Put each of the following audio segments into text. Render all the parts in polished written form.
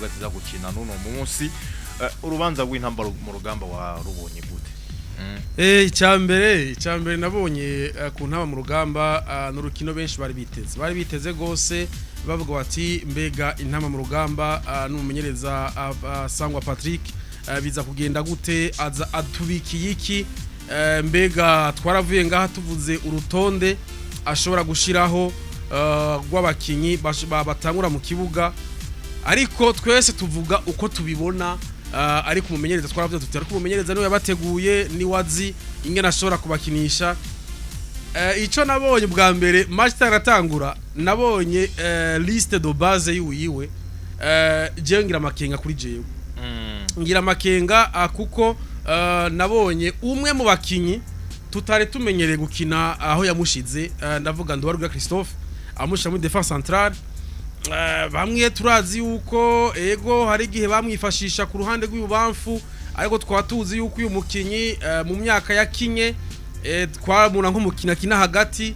uvuga ati za gukina nuno munsi urubanza rw'intamba mu rugamba wa rubonye gute icyambere nabonye ku ntaba mu rugamba n'urukino benshi bari biteze gose bavuga bati mbega intama mu rugamba n'umumenyereza Sangwa Patrick biza kugenda gute aza atubikiye iki mbega twaravuye ngaha tuvuze urutonde ashobora gushiraho rw'abakinyi batangura mu kibuga ariko twese tuvuga uko tubibona ariko umumenyereza twaravuze tuti ariko umumenyereza niwe yabateguye ni wazi ingene ashobora kubakinisha ico nabonye bwa mbere match taratangura nabonye liste de base yiwe je ngira makenga kuri jewe ngira makenga kuko nabonye umwe mu bakinyi tutare tumenyereye gukina aho yamushize ndavuga Ndwarugura Christophe amusha muri défense centrale bamwe turazi yuko ego hari gihe bamwifashisha ku ruhande rw'ububamfu ariko twatuzi yuko uyu mukinyi mu myaka yakinye twamuna nk'umukina kina hagati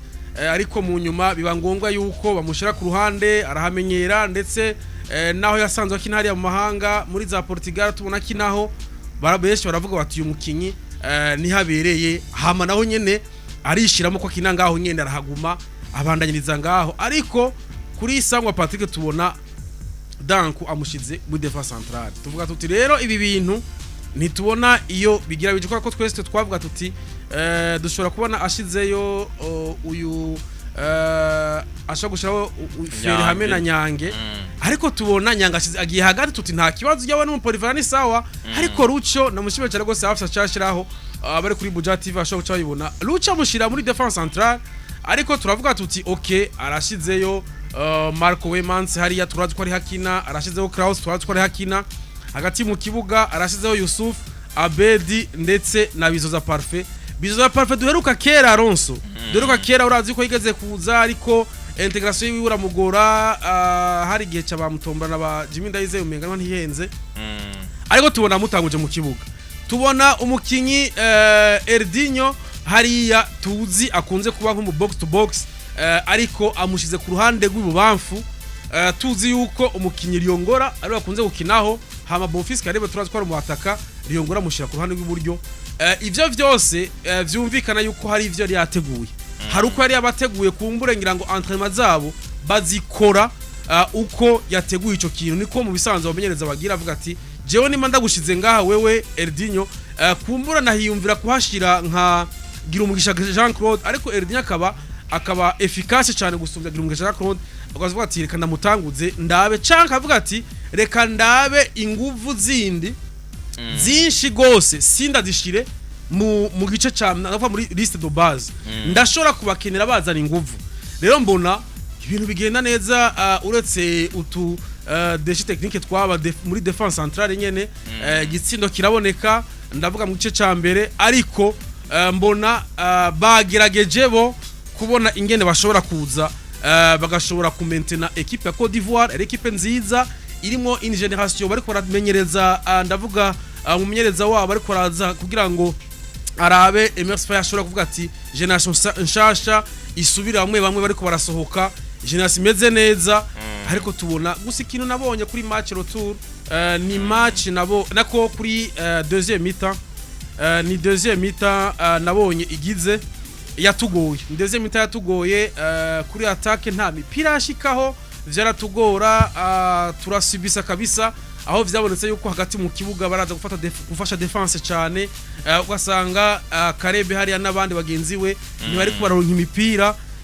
ariko mu nyuma biba ngombwa yuko bamushira ku ruhande arahamenyera ndetse naho yasanzwe akina hariya mu mahanga muri za Portugal tubona kinaho barabeshi baravuga bati uyu mukinyi nihabereye hama naho nyene arishiramo ko kina ngaho nyene arahaguma abandanyiriza ngaho ariko kuri Sangwa Patrick tubona Danku amushize muri défense centrale tuvuga tuti rero ibi bintu ntitubona iyo bigira bije ko twese twavuga tuti dushobora kubona ashizeyo uyu ashaka gushiraho Fere hamwe na Nyange ariko tubona Nyange ashize agiye hagati tuti nta kibazo yawe n'umupolifera ni sawa ariko Rucho namushimye cyane gose afisa cyashiraho abari kuri Buja TV ashaka gucayibona Rucho amushira muri défense centrale ariko turavuga tuti okay arashizeyo Marco Wemans hariya turazi ko ari hakina arashizeho Kraus turazi ko ari hakina hagati mu kibuga arashizeho Yusuf Abedi ndetse na Bizoza Parfait duheruka kera Alonso duheruka kera urazi ko yigeze kuza ariko integration yiwe uramugora hari gihe cyabamutombra na ba Jimmy Ndayize umenga ntihenze ariko tubona mutanguje mu kibuga tubona umukinyi Erdinho hariya tuzi akunze kuba nko mu box to box ariko amushize ku ruhande rw'ububamfu tuzi yuko umukinyi Riongora ari bakunze gukinaho hama Bonfils karebe turazi ko ari mu ataka Riongora mushira ku ruhande rw'iburyo ivyo vyose vyumvikana yuko hari ivyo yateguye hari uko yari yabateguye kumbure ngira ngo entraînement zabo bazikora uko yateguye ico kintu niko mu bisanzwe bamenyereza bagira avuga ati jewe nimba ndagushize ngaha wewe Erdinho kumbura nahiyumvira kuhashira nka Girumugisha Jean Claude ariko Erdinho akaba efficace cyane gusumvya Girumugisha Jean Claude akavuga ati reka ndamutanguze ndabe canka avuga ati reka ndabe inguvu zindi zinshi gose sindazishire mu gice ca navuga muri liste de base ndashobora kubakenera bazana inguvu rero mbona ibintu bigenda neza uretse utu deshi technique twaba muri défense centrale nyene gitsindo kiraboneka ndavuga mu gice ca mbere ariko mbona bagerageje bo kubona ingene bashobora kuza bagashobora kumaintainer equipe ya Côte d'Ivoire equipe nziza irimo une generation bari baramenyereza ndavuga umumenyereza wabo bari koraza kugira ngo arabe Emerse Faye ashobora kuvuga ati generation nshasha isubira bamwe bari ko barasohoka generation imeze neza ariko tubona gusa ikintu nabonye kuri match retour ni match nako kuri deuxième mi-temps ni deuxième mi-temps nabonye igize yatugoye deuxième mi-temps yatugoye kuri attaque nta mipira yashikaho vyaratugora turasubisa kabisa aho vyabonetse yuko hagati mu kibuga baraza gufasha defense cyane ugasanga Karebe hariya nabandi bagenzi we ntibari kubaronka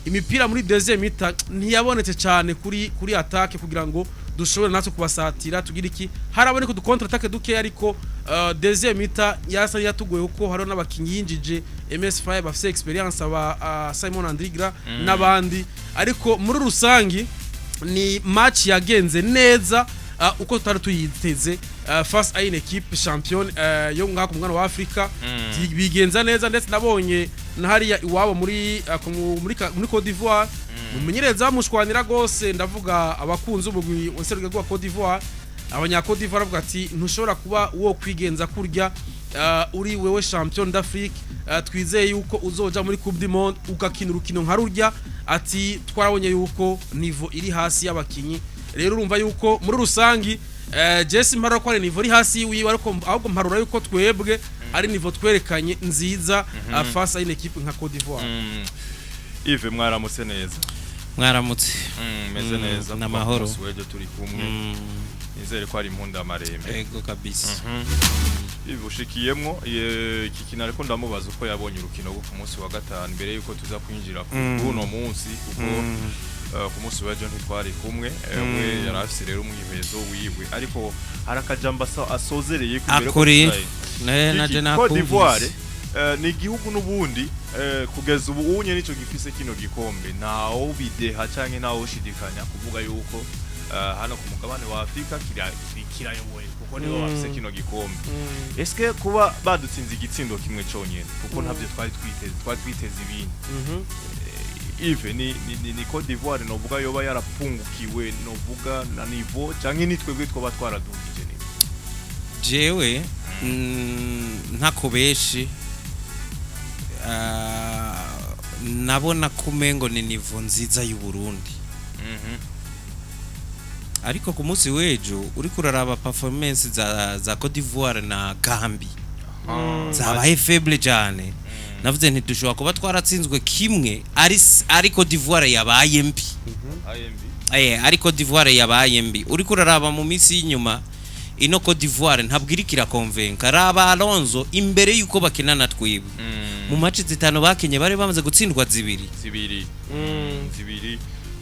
imipira muri deuxième mi-temps ntiyabonetse cyane kuri attaque kugira ngo dushobore natwe kubasatira tugira iki haraboneka du contre attaque duke ariko deuxième mi-temps yasa yatugoye uko haro n'abakinyi yinjije MS5 bafise experience aba Simon Andrigra nabandi ariko muri rusangi ni match yagenze neza uko tutari tuyiteze face à une équipe championne yo ngako mwana wa Afrika bigenza neza ndetse nabonye hariya iwabo muri Côte d'Ivoire mumenyereza mushwanira gose ndavuga abakunzi ubugwi onserwe gwa Côte d'Ivoire abanya Côte d'Ivoire avuga ati ntushobora kuba wo kwigenza kurya uri wewe champion d'Afrique twizeye yuko uzoja muri Coupe du Monde ugakina urukino nka rurya ati twarabonye yuko niveau iri hasi y'abakinyi rero urumva yuko muri rusangi Jesse mparo ko ari niveau ri hasi wiwe ariko ahubwo mparura yuko twebwe ari niveau twerekanye nziza face à une équipe nka Côte d'Ivoire. Yves mwaramutse neza. Mwaramutse. Meze neza. Namahoro. Wejo turi kumwe. Nizere ko ari impunda marembe. Ego kabisa. Ibushikiyemwo iki kintu ariko ndamubaza uko yabonye urukino rwo ku munsi wa gatanu mbere yuko tuza kwinjira ku buno munsi kuko ku munsi wa John twari kumwe we yarafise rero umwihezo wiwe ariko harakajamba asozereye kumbere ko naje na Côte d'Ivoire ni igihugu n'ubundi kugeza ubu unye nico gifise kino gikombe nawo bideha canke nawo shidikanya kuvuga yuko hano ku mugabane wa Afrika kirayoboye kuko nibo bafise kino gikombe. Eske kuba badutsinze igitsindo kimwe cyonyene kuko ntavyo twari twiteze ibindi. Ive ni Côte d'Ivoire novuga yoba yarapungukiwe novuga na niveau canke nitwebwe twoba twaradugije niba. Jewe ntakobeshi nabona kumengo ni niveau nziza y'u Burundi. Ariko ku munsi wejo uri kuraraba performance za Côte d'Ivoire na Gambia zabaye faible cyane. Navuze nti dushobora kuba twaratsinzwe kimwe ari Côte d'Ivoire yabaye mbi. Ari Côte d'Ivoire yabaye mbi. Uri kuraraba mu minsi y'inyuma ino Côte d'Ivoire ntabwo irikira convaincre raba Alonso imbere yuko bakinana twibwe. Mu match zitano bakenye bari bamaze gutsindwa zibiri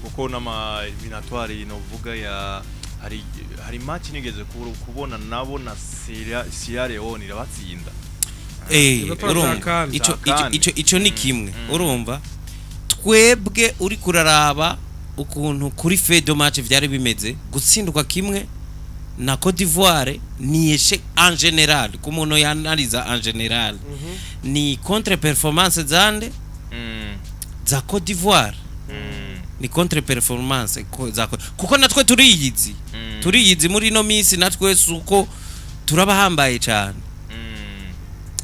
kuko nama eliminatoire inovuga ya hari match nigeze kubona nabo na Serie A Leone irabatsinda. Urumva ico ni kimwe urumva twebwe uri kuraraba ukuntu kuri fedo match vyari bimeze gutsindwa kimwe na Côte d'Ivoire ni échec en général comme on yanaliza en général ni contre performance zande za Côte d'Ivoire ni contre performance kuko natwe turiyizi muri no minsi natwe suko turabahambaye cyane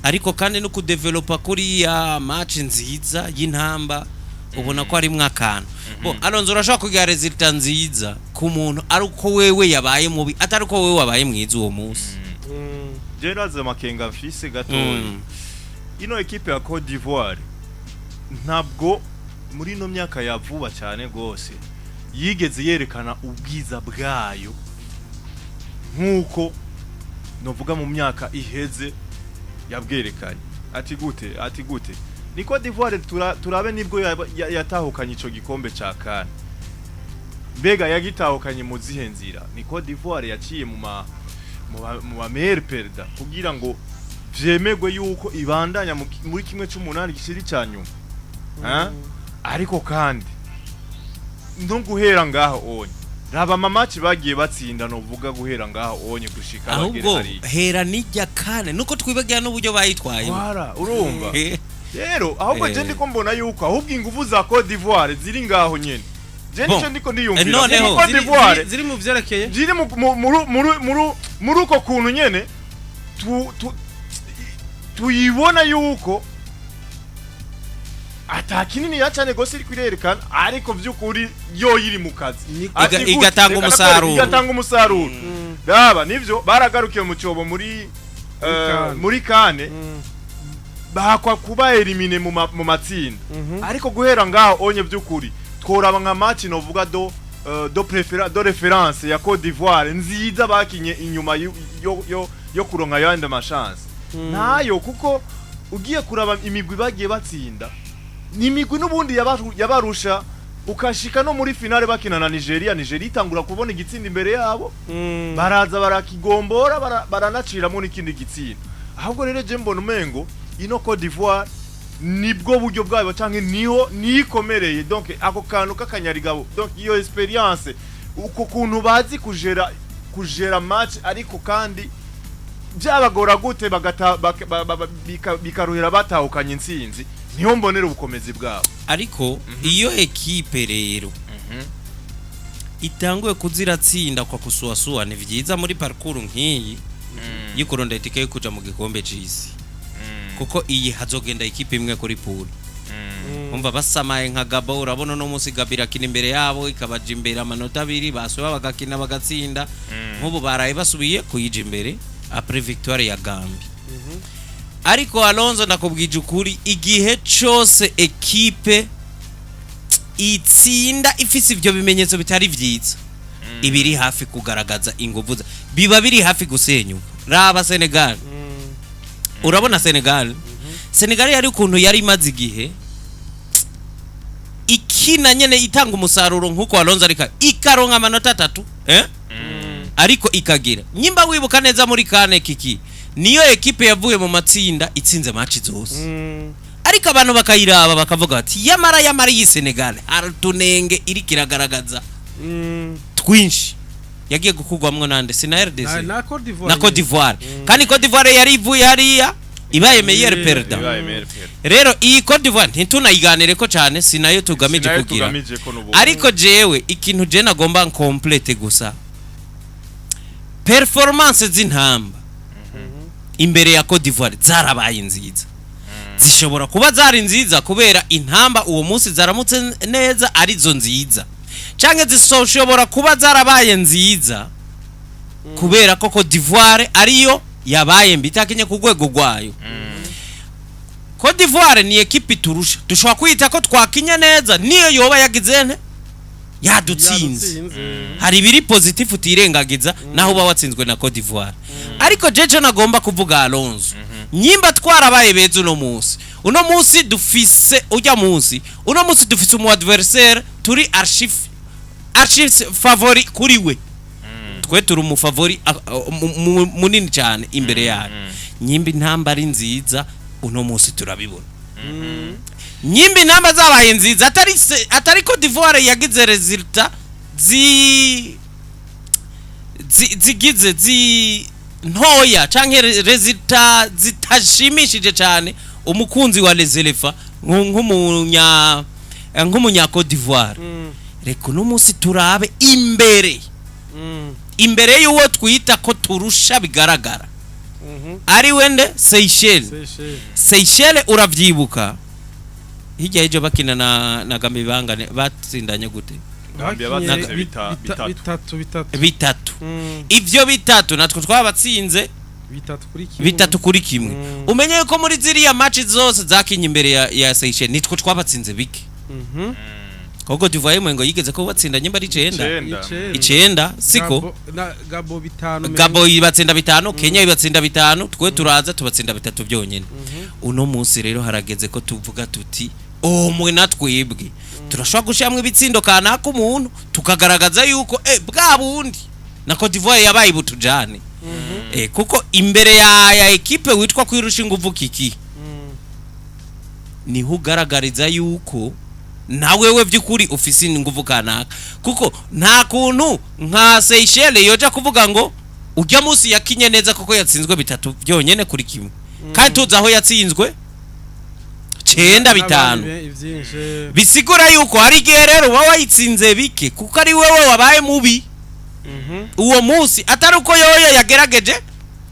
ariko kandi no kudevelopa kuri ya match nziza y'intamba ubona ko ari mwakana bo Alonso urashaka kugira resultat nziza ku muntu ari uko wewe yabaye mubi atari uko wewe wabaye mwiza uwo munsi. Geraze makenga mfise gatoyi ino equipe ya Côte d'Ivoire ntabwo muri no myaka ya vuba cyane gose yigeze yerekana ubwiza bwayo nkuko novuga mu myaka iheze yabwerekanye. Ati gute ni Côte d'Ivoire turabe nibwo yatahukanye ico gikombe ca CAN. Mbega yagitahukanye mu zihenzira ni Côte d'Ivoire yaciye mu meilleur perdant kugira ngo vyemegwe yuko ibandanya muri kimwe cy'umunani gishiri cyanyuma. Ariko kandi ndo guhera ngaho onye raba mamaci bagiye batsinda no vuga guhera ngaho onye gushika bagere hari hera nijya kane nuko twibagira n'uburyo bayitwaye urumva rero ahubwo je ndiko mbona yuko ahubwo ingufu za Côte d'Ivoire ziri ngaho nyene je nico ndiko ndiyumvira Côte d'Ivoire ziri mu vyerekeye ziri muri uko kuntu nyene tuyibona yuko atakinini yacane gose iri kwirerekana ariko vyukuri yo yiri mu kazi igatanga umusaruro daba nivyo baragarukiye mu cyobo muri kane bakwa kuba elimine mu matsinda ariko guhera ngaho onye vyukuri tworaba nka match novuga do référence ya Côte d'Ivoire nziza bakinye inyuma yo kuronka yandi amachance nayo kuko ugiye kuraba imigwi bagiye batsinda ni imigwi n'ubundi yabarusha ukashika no muri finale bakina na Nigeria itangura kubona igitsinda imbere yabo baraza barakigombora baranaciramo n'ikindi gitsinda ahubwo rero je mbona umengo ino Côte d'Ivoire nibwo buryo bwabo canke niho nikomereye donc ako kantu kakanyarigabo donc iyo experience uko kuntu bazi kujera match ariko kandi byabagora gute bikaruhira batahukanye intsinzi niho mbonera ubukomezi bwabo ariko iyo equipe rero itanguye kuziratsinda kwa kusuasua ni vyiza muri parcours nk'iyi yikurondera itike yo kuja mu gikombe c'isi kuko iyi hazogenda equipe imwe kuri pool umva basamaye nka Gabo urabona no musi Gabira kina imbere yabo ikabaje imbere amanota 2 basuba bagakina bagatsinda nk'ubu baraye basubiye kuyija imbere après victoire ya Gambia ariko Alonso nakubwije ukuri igihe cyose equipe itsinda ifise ivyo bimenyetso bitari vyiza ibiri hafi kugaragaza inguvu biba biri hafi gusenyuka raba Senegal urabona Senegal yari ukuntu yari imaze igihe ikina nyene itanga umusaruro nkuko Alonso arika ikaronka amanota 3 ariko ikagira nyimba wibuka neza muri kane kiki niyo equipe yavuye mu matsinda itsinze match zose ariko abantu bakayiraba bakavuga ati yamara yi Senegal aratunenge iri kiragaragaza twinshi yagiye gukugwamwe nande sina RDC na Côte d'Ivoire kandi Côte d'Ivoire yari ivuye hariya ibaye meilleur perdant rero iyi Côte d'Ivoire ntitunayiganire ko cyane sinayo tugamije kugira ariko jewe ikintu je nagomba complete gusa performance z'Intamba imbere ya Côte d'Ivoire zarabaye nziza zishobora kuba zari nziza kubera Intamba uwo munsi zaramutse neza arizo nziza canke zisoshobora kuba zarabaye nziza kubera ko Côte d'Ivoire ariyo yabaye mbitakenye ku rwego rwayo Côte d'Ivoire ni equipe turusha dushobora kwita ko twakinye neza niyo yoba yagizene yadutsinze hari biri positive utirengagiza naho uba watsinzwe na Côte d'Ivoire ariko jeje nagomba kuvuga Alonso nyimba twarabaye beza uno munsi dufise ujya munsi uno munsi dufise umu adversaire turi archive favori kuri we twe turi umu favori munini cyane imbere yayo nyimba Intamba ari nziza uno munsi turabibona nyimba Intamba zabaye nziza atari Côte d'Ivoire yagize resultat zigize ntoya canke resultat zitashimishije cyane umukunzi wa Les Elephants nk'umunya Côte d'Ivoire reko no munsi turabe imbere y'uwo twita ko turusha bigaragara ari wende Seychelles uravyibuka hirya y'ejo bakina na Gambia bangane batsindanye gute bitatu ivyo bitatu natwe twabatsinze bitatu kuri kimwe umenye yuko muri ziriya match zose zakinye imbere ya Seychelles nitwe twabatsinze bike koko divaye mwengo yigeze ko batsindanye bari 9 siko Gabo yibatsinda 5 Kenya yibatsinda 5 twe turaza tubatsinda 3 byonyene uno munsi rero harageze ko tuvuga tuti mwe natwebwe turashobora gushyamwe ibitsindo kanaka umuntu tukagaragaza yuko bwa bundi na Côte d'Ivoire yabaye butujane kuko imbere ya equipe witwa kwirusha inguvu kiki niho ugaragariza yuko nawe we byukuri ofisi inguvu kanaka kuko nta kuntu nka Seychelles yoja kuvuga ngo ujya munsi yakinye neza kuko yatsinzwe 3 byonyene kuri kimwe kandi tuza aho yatsinzwe 9-5 bisigura yuko hari igihe rero wayitsinze bike kuko ari wewe wabaye mubi uwo munsi atari uko yoyo yagerageje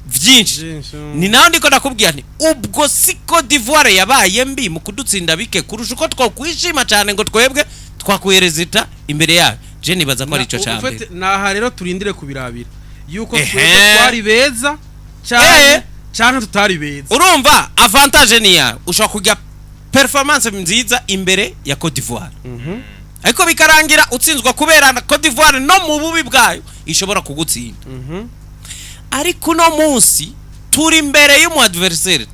vyinshi ni naho ndiko nakubwira nti ubwo siko d'Ivoire yabaye mbi mu kudutsinda bike kurusha uko twakwishima cyane ngo twebwe twakwerezita imbere yayo je nibaza ko ari ico cyambere naha rero turindire kubirabira yuko twebwe twari beza cyane tutari beza urumva avantage ni ya ushobora kujya performance nziza imbere ya Côte d'Ivoire ariko bikarangira utsinzwa kubera na Côte d'Ivoire no mu bubi bwayo ishobora kugutsinda ariko no munsi turi imbere y'umu adversaire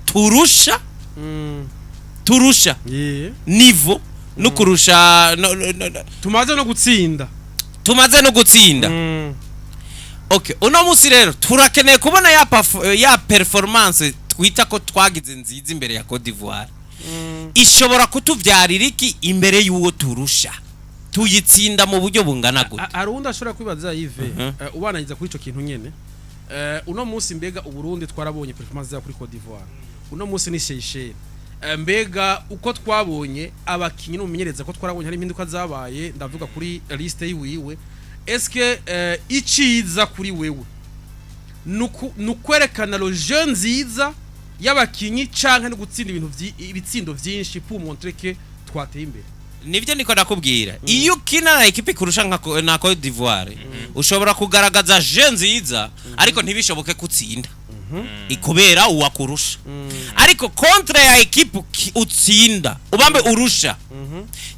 turusha niveau no kurusha tumaze no gutsinda okay uno munsi rero turakeneye kubona ya performance twita ko twagize nziza imbere ya Côte d'Ivoire ishobora kutuvyarira iki imbere y'uwo turusha tuyitsinda mu buryo bungana gute arundi ashobora kwibaza Yves ubanagiza kuri ico kintu nyene uno munsi mbega uburundi twarabonye performance za kuri Côte d'Ivoire uno munsi ni Seychelles mbega uko twabonye abakinyi n'umumenyereza ko twarabonye hari impinduka zabaye ndavuga kuri liste yiwe eske iciza kuri wewe nukwerekana lo jeune nziza y'abakinyi canke no gutsinda ibitsindo vyinshi pour montrer que twateye imbere nivyo niko nakubwira iyo ukina na ekipe kurusha na Côte d'Ivoire ushobora kugaragaza je nziza ariko ntibishoboke kutsinda ikubera uwakurusha ariko kontra ya ekipe utsinda ubambe urusha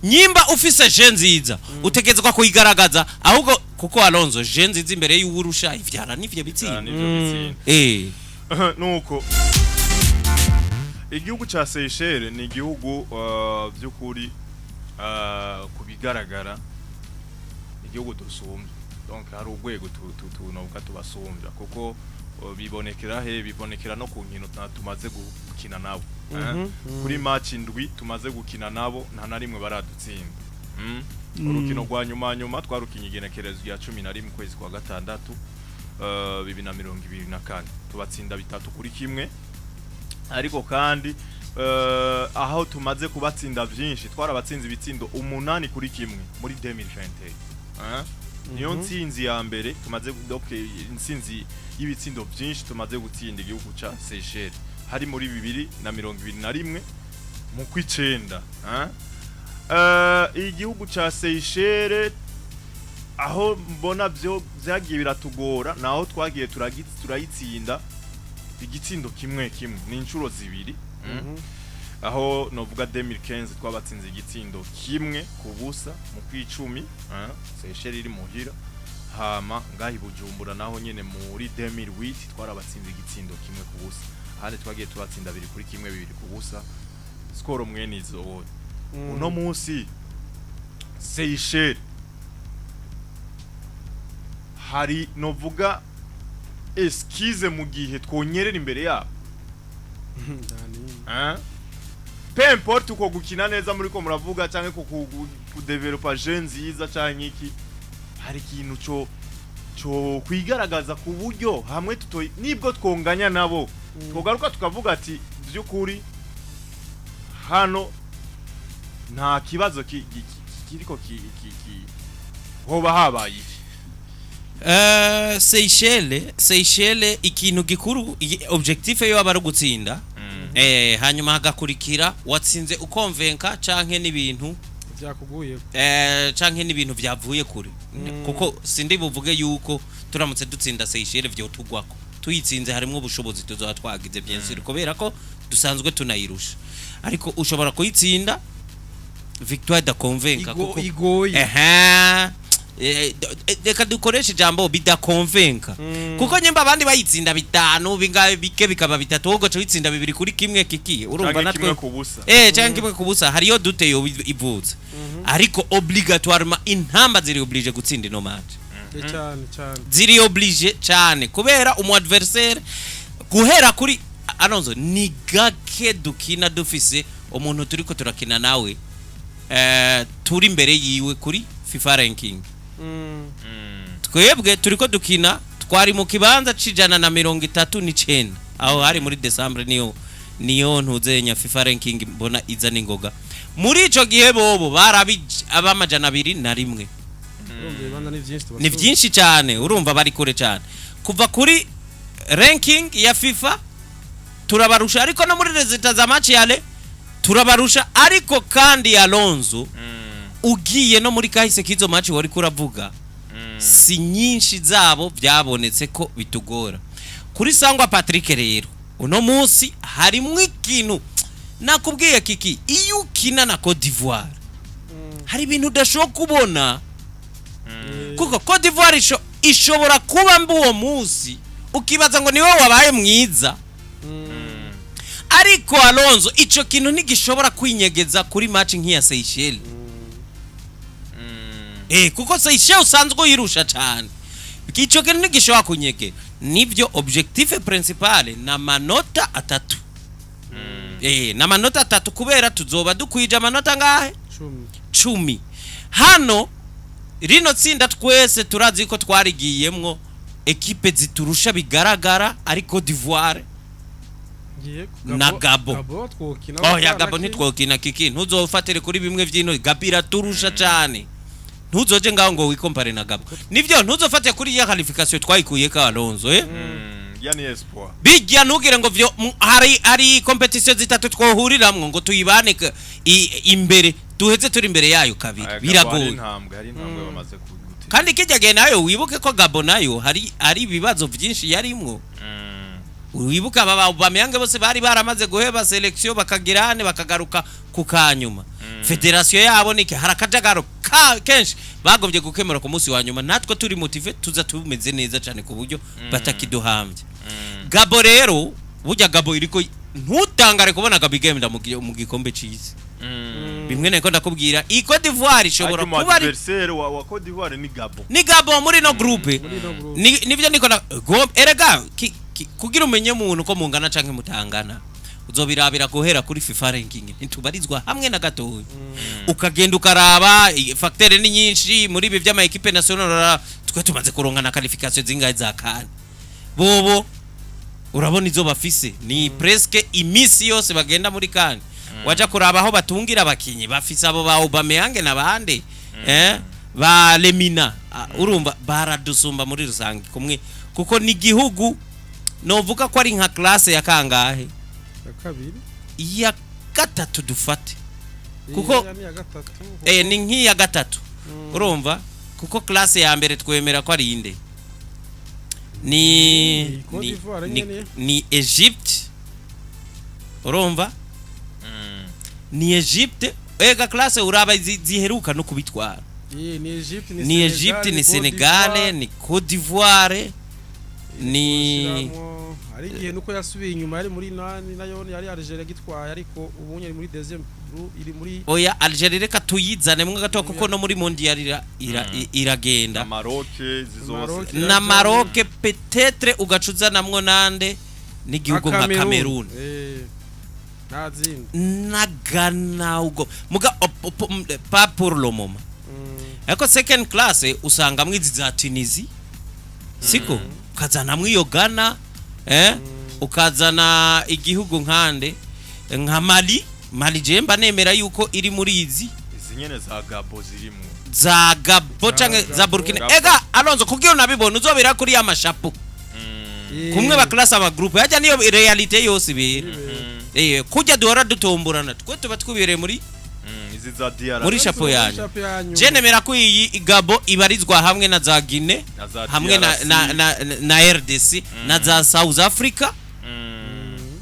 nyimba ufise je nziza utegezwa kuyigaragaza ahubwo kuko Alonso je nziza imbere y'uwurusha ivyara nivyo bitsinda nuko igihugu ca Seychelles ni igihugu by'ukuri kubigaragara igihugu dusumba donc hari urwego tunovuga tubasumbya kuko bibonekera no ku nkino tumaze gukina nabo kuri match indwi tumaze gukina nabo nta na rimwe baradutsinda urukino rwa nyuma twarukinye igenekerezo ya 11 kwezi kwa gatandatu 2024 tubatsinda 3-1 ariko kandi aho tumaze kubatsinda byinshi twarabatsinze ibitsindo 8-1 muri 2020 niyo ntsinzi ya mbere tumaze intsinzi y'ibitsindo byinshi tumaze gutsinda igihugu ca Seychelles hari muri 2021 mu kwicenda igihugu ca Seychelles aho mbona byo byagiye biratugora naho twagiye turayitsinda igitsindo kimwe ni inshuro zibiri aho novuga 2015 twabatsinze igitsindo kimwe kubusa mu kwicumi Seychelles iri muhira hama ngahi Bujumbura naho nyene muri 2008 twarabatsinze igitsindo kimwe kubusa hande twagiye tubatsinda 2-1 kubusa skoro mwene izo uno munsi Seychelles hari novuga eskize mu gihe twonyerera imbere yabo peu importe uko gukina neza muri ko muravuga canke ko kudevelopa je nziza canke iki hari ikintu cyo kwigaragaza ku buryo hamwe nibwo twonganya nabo twogaruka tukavuga ati by'ukuri hano nta kibazo kiriko hoba habaye Seychelles ikintu gikuru objectif yo abari gutsinda hanyuma hagakurikira watsinze ukonvenka canke n'ibintu byakuguye canke n'ibintu byavuye kure kuko sindi buvuge yuko turamutse dutsinda Seychelles byo tugwako tuyitsinze harimo ubushobozi tuzoba twagize byensiri kubera ko dusanzwe tunayirusha ariko ushobora kuyitsinda victoire da convaincre kuko igoye reka dukoresha ijambo bidakonvenka kuko nyimba abandi bayitsinda 5 bingabe bike bikaba 3 wogo cyo itsinda 2-1 kiki urumva natwe cyangwa kimwe kubusa hariyo dute yo ivuza ariko obligatoirement intamba ziri oblige gutsinda no match cyane ziri oblige cyane kubera umu adversaire guhera kuri Alonso ni gake dukina dufise umuntu turiko turakina nawe turi imbere yiwe kuri FIFA ranking twebwe turiko dukina twari mu kibanza cijana na 39 aho hari muri December niyo ntuzenya FIFA ranking mbona iza ningoga muri ico gihe bobo barabije abamajana 201 ni byinshi cyane urumva bari kure cyane kuva kuri ranking ya FIFA turabarusha ariko no muri resultat za match yale turabarusha ariko kandi Alonso ugiye no muri kahise kizo match wari kuravuga si nyinshi zabo byabonetse ko bitugora kuri sangwa Patrick rero uno munsi harimwe ikintu nakubwiye kiki iyo ukina na Côte d'Ivoire hari ibintu udashobora kubona kuko Côte d'Ivoire ishobora kuba mbuwo munsi ukibaza ngo niwe wabaye mwiza ariko Alonso ico kintu ntigishobora kwinyegeza kuri match nk'iya Seychelles kuko Seychelles usanzwe yirusha cyane ico kintu ntigishobora kunyege nivyo objectif principal na manota 3 na manota 3 kubera tuzoba dukwije amanota ngahe 10 hano rino tsinda twese turazi ko twarigiyemwo equipe ziturusha bigaragara ariko d'Ivoire na Gabo ya Gabo nitwokina kiki ntuzofatire kuri bimwe vyino Gabira turusha cyane ntuzoje ngaho ngo wikompare na Gabo nivyo ntuzofate kuri ya qualification twayikuye ka Alonso yani espoir bijya nugire ngo vyo hari competition zitatu twohuriramwe ngo tuyibaneke imbere duheze turi imbere yayo kabiri biragoye kandi kijya gihe nayo wibuke ko Gabo nayo hari ibibazo byinshi yarimwo wibuka Aubameyang bose bari baramaze guheba selection bakagirane bakagaruka ku kanyuma federation yabo nike harakajagaro kenshi bagobye gukemura ku munsi wa nyuma natwe turi motive tuza tumeze neza cyane ku buryo batakiduhambye Gabo rero burya Gabo iriko ntutangare kubona Gabo igenda mu gikombe cy'isi bimwe neko ndakubwira i Cote d'Ivoire ishobora kuba ari adversaire wa Cote d'Ivoire ni Gabo muri no groupe nivyo niko erega kugira umenye umuntu ko mungana canke mutangana uzobirabira guhera kuri FIFA ranking ntubarizwa hamwe na gatoya ukagenda ukaraba facteur ni nyinshi muri ibi by'ama equipe national twe tumaze kuronka na qualification zingahe za kan bobo urabona izo bafise ni presque imisi yose bagenda muri kan waja kuraba aho batungira abakinyi bafise abo ba Aubameyang nabande ba Lemina urumva baradusumba muri rusange kumwe kuko ni gihugu novuga ko ari nka classe ya kangahe kabiri ya gatatu dufate kuko ni nk'iya gatatu urumva kuko classe ya mbere twemera ko ari inde ni Egypte urumva ni Egypte ega classe uraba ziheruka no kubitwara ni Egypte ni Senegal ni Cote d'Ivoire ni ari gihe nuko yasubiye inyuma yari muri nayo yari Algeria gitwaye ariko ubunye ari muri deuxième iri muri oya Algeria reka tuyizane mwe gato kuko no muri mondial iragenda na Maroc peut-être ugacuza namwo nande n'igihugu nka Cameroon na Ghana ugo muga pas pour le moment ariko second class usanga mwizi za Tunisia siko ukazana mwiyo Ghana ukazana igihugu nkande nka Mali jemba nemera yuko iri muri izi nyene za Gabo zirimo za Gabo canke za Burkina ega Alonzo kugira nabibona uzobera kuri ya mashapo kumwe ba class aba group yaja niyo reality yose be kujya duhora dutomborana twe tuba twubire muri izi za DR muri chapo yanyu je nemera ko iyi Gabo ibarizwa hamwe na za Guinea hamwe na RDC na za South Africa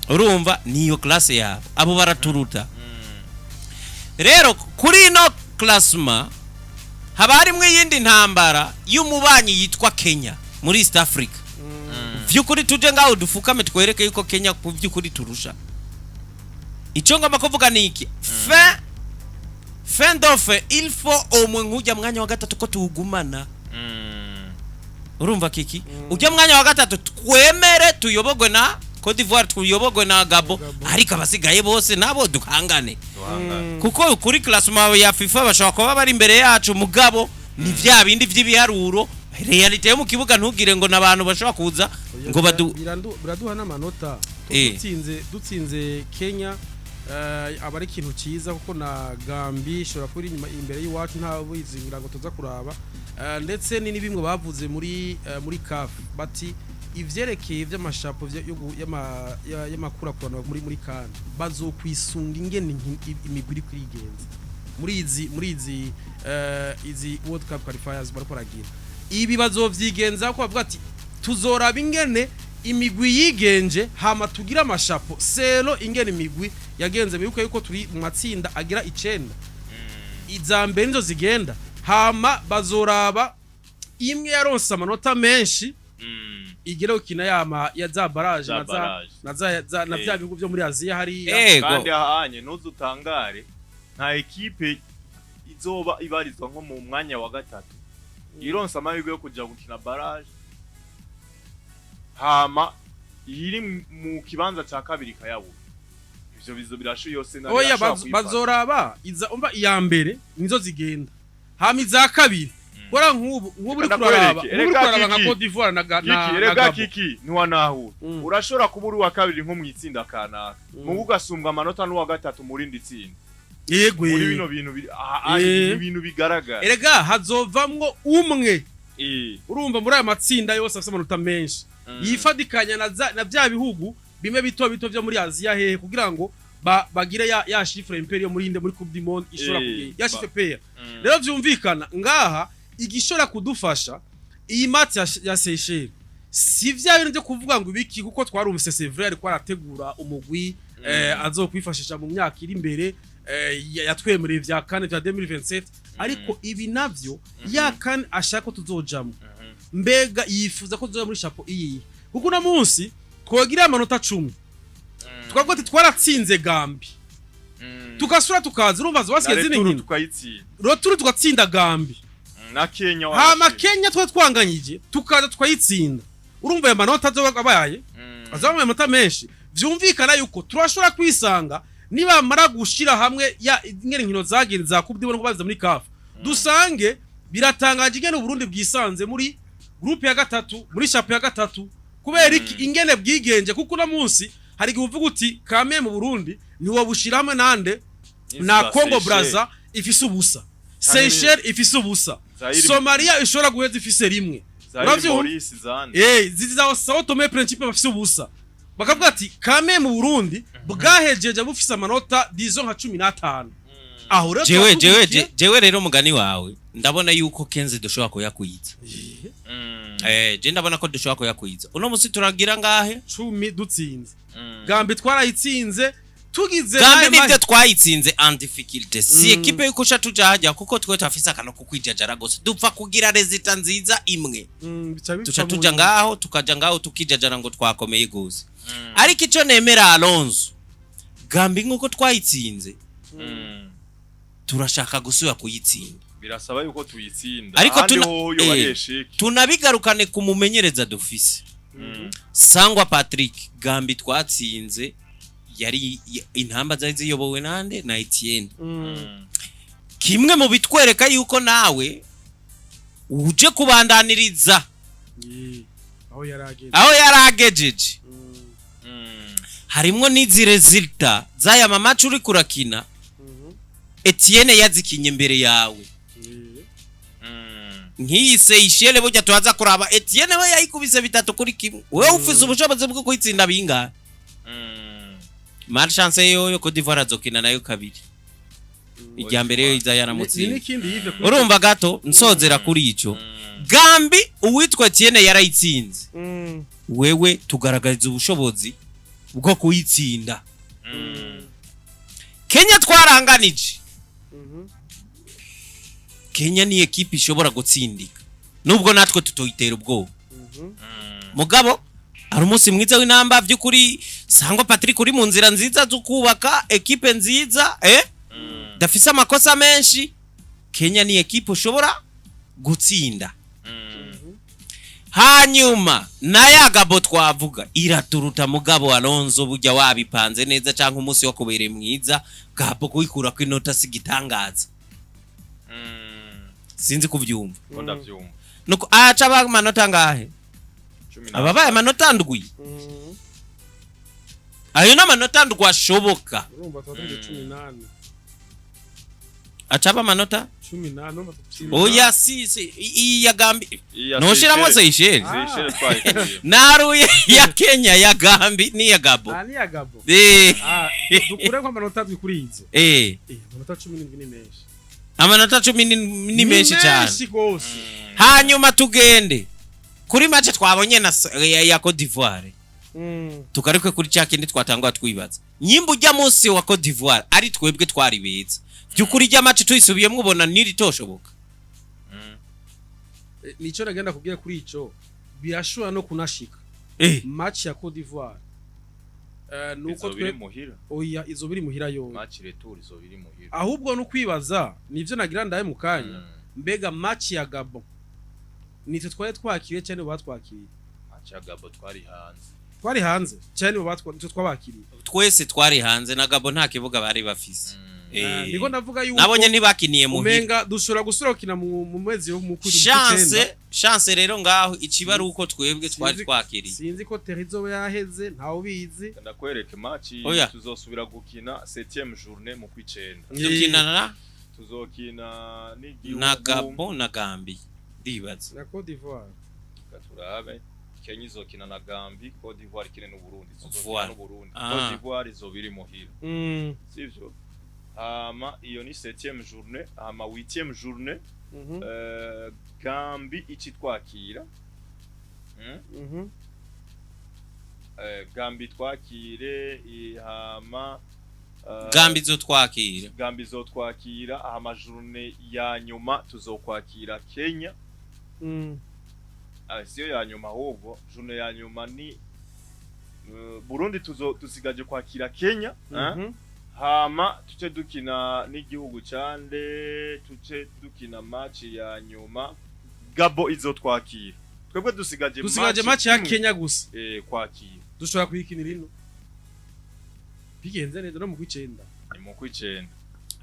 urumva niyo classe yabo abo baraturuta rero kuri no classement haba harimwe yindi ntambara y'umubanyi yitwa Kenya muri East Africa vyukuri tuje ngaho dufukame twereke yuko Kenya ku vyukuri turusha ico ngamba kuvuga niki fin d'offre il faut au moins nkujya mwanya wa gatatu ko tugumana urumva kiki ujya mwanya wa gatatu twemere tuyobogwe na Cote d'Ivoire tuyobogwe na Gabo ariko abasigaye bose nabo dukangane kuko kuri classement ya FIFA bashaka kuba bari imbere yacu mugabo ni vya bindi vy'ibiharuro reality yo mu kibuga ntugire ngo nabantu bashaka kuza ngo biraduha n'amanota dutsinze Kenya abari ikintu cyiza kuko na Gambi shora kuri imbere y'iwacu nta wizingira ngo tuza kuraba ndetse ni bimwe bavuze muri CAF bati ivyerekeye by'amashapo y'amakurakurana muri kan bazokwisunga ingene imigwi kwigenza muri izi World Cup qualifiers barakoragira ibi bazovyigenza ko bavuga ati tuzoraba ingene imigwi yigenje hama tugira amashapo selo ingene imigwi yagenze bibuka yuko turi mu matsinda agira 9 izambe nizo zigenda hama bazoraba imwe yaronsa amanota menshi igera ukina ya za barrage na bya bihugu byo muri Aziya hari kandi ahanye ntuzutangare nta equipe izoba ibarizwa nko mu mwanya wa gatatu ironsa amahirwe yo kujya gukina barrage hama iri mu kibanza cya kabiri kayabo ivyo bizo birashu yose na oya bazoraba iza umba iya mbere nizo zigenda hama iza kabiri kora nk'ubu uri kuraraba nka Cote d'Ivoire na Gabo kiki ni wanahu urashora kuburi wa kabiri nko mu itsinda kanaka mu gasumbwa amanota n'uwa gatatu muri nditsinda yego muri bino bintu ibintu bigaragara erega hazovamwo umwe urumva muri aya matsinda yose afite amanota menshi yifadikanya na bya bihugu bimwe bito byo muri Aziya hehe kugira ngo bagira ya chiffre imperi yo muri Coupe du Monde ishora kugira ya chiffre pair rero vyumvikana ngaha igishora kudufasha iyi match ya Seychelles si vya bintu byo kuvuga ngo ibiki kuko twarumvise c'est vrai ariko arategura umugwi azokwifashisha mu myaka iri imbere yatwemereye vya kane vya 2027 ariko ibi navyo ya kane ashaka ko tuzojamo mbega yifuza ko tuzoja muri chapeau iyi kuko na munsi twogira amanota 10 twavuga ati twaratsinze Gambi tukasura tukaza urumva zibasiye zine nkino roturu tukatsinda Gambi na Kenya hama Kenya twanganyije tukaza twayitsinda urumva amanota abaye azamwe amanota menshi vyumvikana yuko turashobora kwisanga niba mara gushira hamwe ya ingene nkino zagenza kubdibona kubaza muri CAF dusange biratangaje ingene Burundi bwisanze muri groupe ya gatatu muri chapeau ya gatatu kubera iki ingene bwigenje kuko na munsi hari givuga uti kame mu Burundi ni wo bushira hamwe nande na Congo Brazza ifise ubusa Seychelles ifise ubusa Somalia ishobora guheza ifise rimwe ziza Sao Tome Principe bafise ubusa bakavuga ati kame mu Burundi bwahejeje bufise amanota dizo nka 15 aho rero jewe rero mugani wawe ndabona yuko Kenze dushobora kuyakwiza je ndabona ko dushobora kuyakwiza uno musi turagira ngahe 10 dutsinze Gambi twarayitsinze tugize Gambi nibyo twayitsinze en difficulté si equipe yuko tuja hajya kuko twe tafisa kano kukwijajara gose dupfa kugira resita nziza imwe tuja ngaho tukaja ngaho tukijajara ngo twakomeye gose ariko ico nemera Alonso Gambi nkuko twayitsinze turashaka gusubira kuyitsinda birasaba yuko tuyitsinda ariko tunabigarukane kumumenyereza dufise Sangwa Patrick Gambi twatsinze yari Ntamba zari ziyobowe nande na Etienne kimwe mu bitwereka yuko nawe uje kubandaniriza aho yaragejeje harimwo n'izi resulta zaya mamacu uri kurakina Etienne yazikinye imbere yawe nk'iyi Seychelles burya tuhaza kuraba Etienne we yayikubise 3-1 wewe ufise ubushobozi bwo kwitsinda binga Marchance yo Côte d'Ivoire azokina nayo kabiri ijya mbere yo izayana mutsi urumva gato nsozera kuri ico Gambi uwitwa Etienne yarayitsinze wewe tugaragariza ubushobozi bwo kuyitsinda Kenya twaranganije Kenya ni equipe ishobora gutsindika nubwo natwe tutoyitera ubwoba mugabo ari umunsi mwiza w'Intamba by'ukuri Sangwa Patrick uri mu nzira nziza zo kubaka equipe nziza dafise amakosa menshi Kenya ni equipe ushobora gutsinda hanyuma na Gabo twavuga iraturuta mugabo Alonso burya wabipanze neza cyangwa umunsi wa kubereye mwiza Gabo kuyikura ku inota sigitangaza sinzi kuvyumva ndavyumva nuko acha ba manota ngahe ababaye manota ndwi ayo na manota ndwi ashoboka urumva twavuze 18 acha ba manota 18 oya si ya Gambi no shiramo Seychelles naruye ya Kenya ya Gambi ni ya Gabo ni ya Gabo dukure kwa manota kuri izo manota 17 ni menshi amanota 10 ni menshi cyane hanyuma tugende kuri match twabonye na ya Côte d'Ivoire tukarikwe kuri cyakindi twatangwa twibaza nyimbo ujya munsi wa Côte d'Ivoire ari twebwe twari beza byukuri ijya match tuyisubiye mwubona niri toshoboka nico nagenda kubwira kuri ico birashura no kunashika match ya Côte d'Ivoire nuko twe oya izo biri muhira yo match retour izo biri muhira ahubwo no kwibaza nivyo nagira ndaye mukanya mbega match ya Gabo nitwe twakiriye cyane batwakiriye match ya Gabo twari hanze cyane twabakiriye twese twari hanze na Gabo nta kibuga bari bafise niko ndavuga yuko nabonye ntibakiniye muhira umenga dushora gusorokina mu mwezi wo mukuru chance rero ngaho ikibaru uko twebwe twari twakiriye sinzi ko Terizo yaheze ntawo bizi ndakwereke match tuzosubira gukina 7e journée mu kwicenda tuzokina na Gabo na Gambi ndibaza na Côte d'Ivoire katurabe Kenya izokina na Gambie, Cote d'Ivoire ikine n'u Burundi, Voilà. izokina n'u Burundi, Cote d'Ivoire izobiri muhira. Sivyo? Hama iyo ni 7e journée, hama 8e journée, Gambie icitwakira. Gambie twakire, hama Gambie izotwakira. Gambie izotwakira, hama journée ya nyuma tuzokwakira Kenya. Siyo ya nyuma ahubwo, journée ya nyuma ni Burundi tusigaje kwakira Kenya. Hama tuce dukina n'igihugu cande, tuce dukina match ya nyuma Gabo izotwakira. Twebwe dusigaje match ya Kenya gusa kwakira. Dushobora kuyikinira ino bigenze neza no mu kwicenda. Ni mu kwicenda.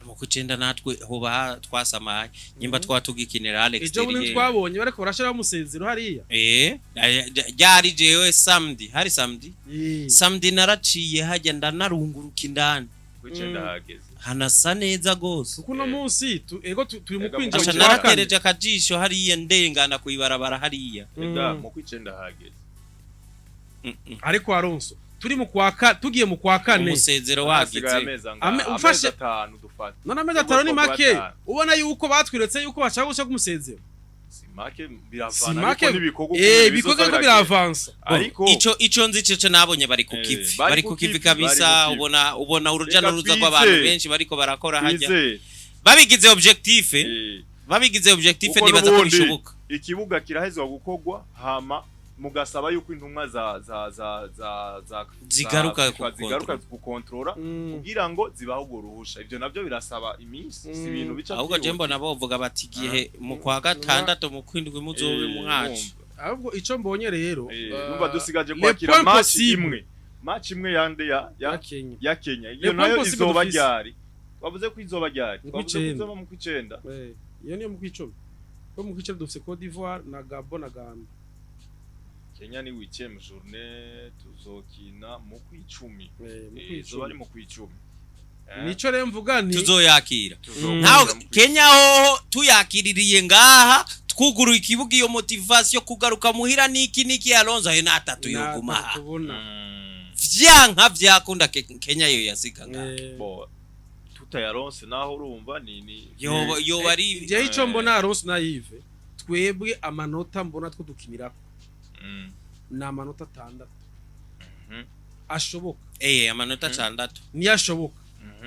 Mu kwicenda natwe hoba twasamaye nyimba twatugikinira Alex Ejo bundi twabonye bareko barashira musezero hariya. Ryari jewe samedi, hari samedi. Samedi naraciye hajya ndanarunguruka indani. Kwicenda hageze. Hanasa neza gose. Kuko no munsi ego turi mu kwinjira mu naratereje akajisho hariya ndengana kuibarabara hariya. Mu kwicenda hageze. Ariko Aronso tugiye mu kwa kane umusezero wagize ufashe 5 dufata none amezi 5 ni make ubona yuko batwiretse yuko bashaka gushaka umusezero si make biravana ariko nibikogo bikogo ko biravansa ariko ico nzi cece nabonye bari ku kivi kabisa ubona uruja n'uruza rw'abantu benshi bariko barakora hajya babigize objectif nibaza ko bishoboka ikibuga kirahezwa gukogwa hama mugasaba yuko intumwa zigaruka gukontrola kugira ngo zibaho ruhusha ivyo navyo birasaba iminsi si ibintu bica ahubwo jembo nabo bavuga bati gihe mu kwa gatandatu mu kwindwi muzobe mu nkaci ahubwo ico mbonye rero numva dusigaje kwakira match imwe yande ya Kenya iyo nayo izoba ryari bavuze ko izoba ryari bavuze ko izoba mu kwicenda iyo niyo mu kwicumi ko mu kwicenda dufise Cote d'Ivoire na Gabon na Gambie. Kenya ni 8e journée tuzokina mu kwicumi izoba ari mu kwicumi nico rero mvuga nti tuzoyakira naho Kenya ho tuyakiririye ngaha twuguru ikibuga iyo motivation kugaruka muhira niki Alonso he natatu yoguma vyanka vyakunda Kenya yo yasiga bo tutayaronse naho urumva ni yo bari je ico mbona Alonso na Yves twebwe amanota mbona two dukinirako na amanota 6 ashoboka amanota 6 ni ashoboka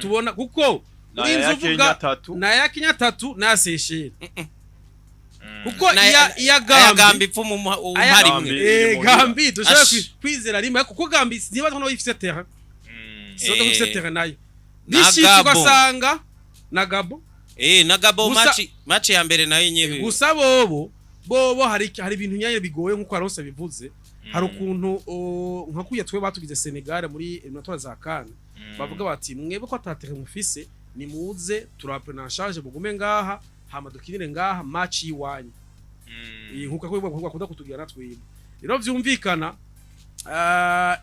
tubona kuko urinze uvuga na ya Kenya 3 na Seychelles kuko ya Gambie ipfumu uhari mwe Gambie dushaka kwizera rimwe kuko Gambie niba tano ifite terrain so ifite terrain nayo bishitse ugasanga na Gabo na Gabo match ya mbere nayo nyebe gusa bobo hari ibintu nyanye bigoye nkuko Alonso bivuze hari ukuntu nka kuya twe batugize Senegal muri eliminatoire za CAN bavuga bati mwebe ko atatere mufise ni muze turapena en charge bugume ngaha hama dukinire ngaha match yiwanyu nkuko ko kuda kutugira natwe rero vyumvikana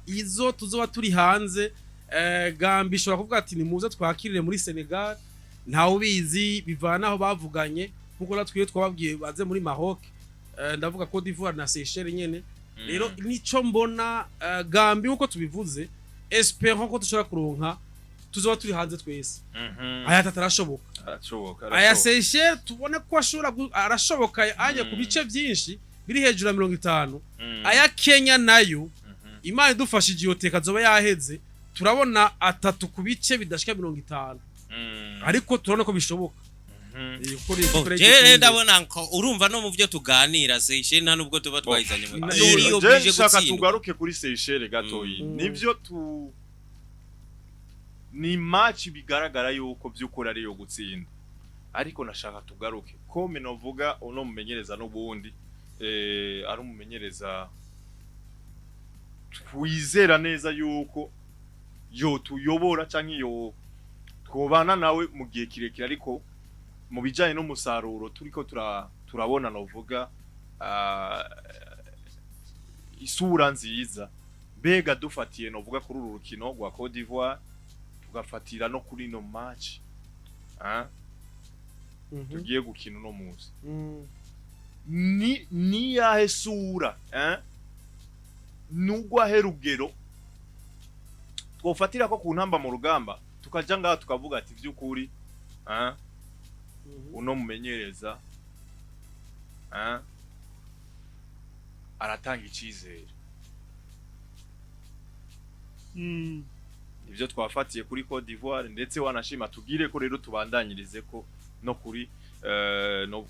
izo tuzoba turi hanze Gambie ishobora kuvuga ati ni muze twakirire muri Senegal nta ubizi bivana aho bavuganye nkuko natwe twababwiye baze muri Maroc ndavuga Cote d'Ivoire na Seychelles nyene rero nico mbona Gambie uko tubivuze espérons ko dushobora kuronka tuzoba turi hanze twese aya tatarashoboka aya Seychelles tubone ko arashoboka anye ku bice byinshi biri hejuru ya 50 aya Kenya nayo Imana idufashije iyo teka zoba yaheze turabona 3 ku bice bidashika 50 ariko turabona ko bishoboka ndabona ko urumva no mu byo tuganira Seychelles nta nubwo tuba twayizanye mu je shaka tugaruke kuri Seychelles gatoyi nivyo ni match bigaragara yuko byukora ari yo gutsinda ariko nashaka tugaruke ko menovuga uno mumenyereza n'ubundi ari umumenyereza twizera neza yuko yo tuyobora canke yo twobana nawe mu gihe kirekire ariko mu bijanye no musaruro turiko turabona novuga isura nziza bega dufatiye novuga kuri uru rukino rwa Cote d'Ivoire tugafatira no kuri no match tugiye gukina no muzi ni yahe sura nugwa herugero twofatira ko ku Ntamba mu rugamba tukaja ngaha tukavuga ati vy'ukuri uno mumenyereza aratanga icizere. Ivyo twafatiye kuri Côte d'Ivoire ndetse wanashima tugire ko rero tubandanyirize ko no kuri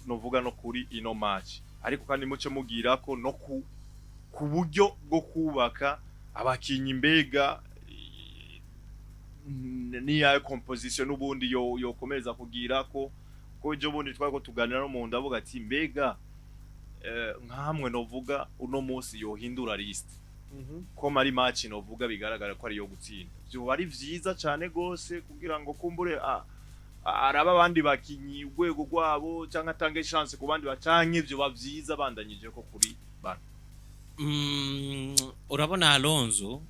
novuga no kuri ino match, ariko kandi muce mugira ko no ku buryo bwo kubaka abakinyi mbega ni ya composition ubundi yo komeza kugira ko ejo bundi twako tuganira no mu ndavuga ati mbega nkamwe novuga uno munsi yohindura list ko mari match novuga bigaragara ko ari yo gutsinda, byo ari vyiza cyane gose kugira ngo kumbure araba abandi bakinyi urwego rwabo cyangwa atange chance ku bandi bacanke byo bavyiza bandanyije ko kuri bana. Urabona Alonso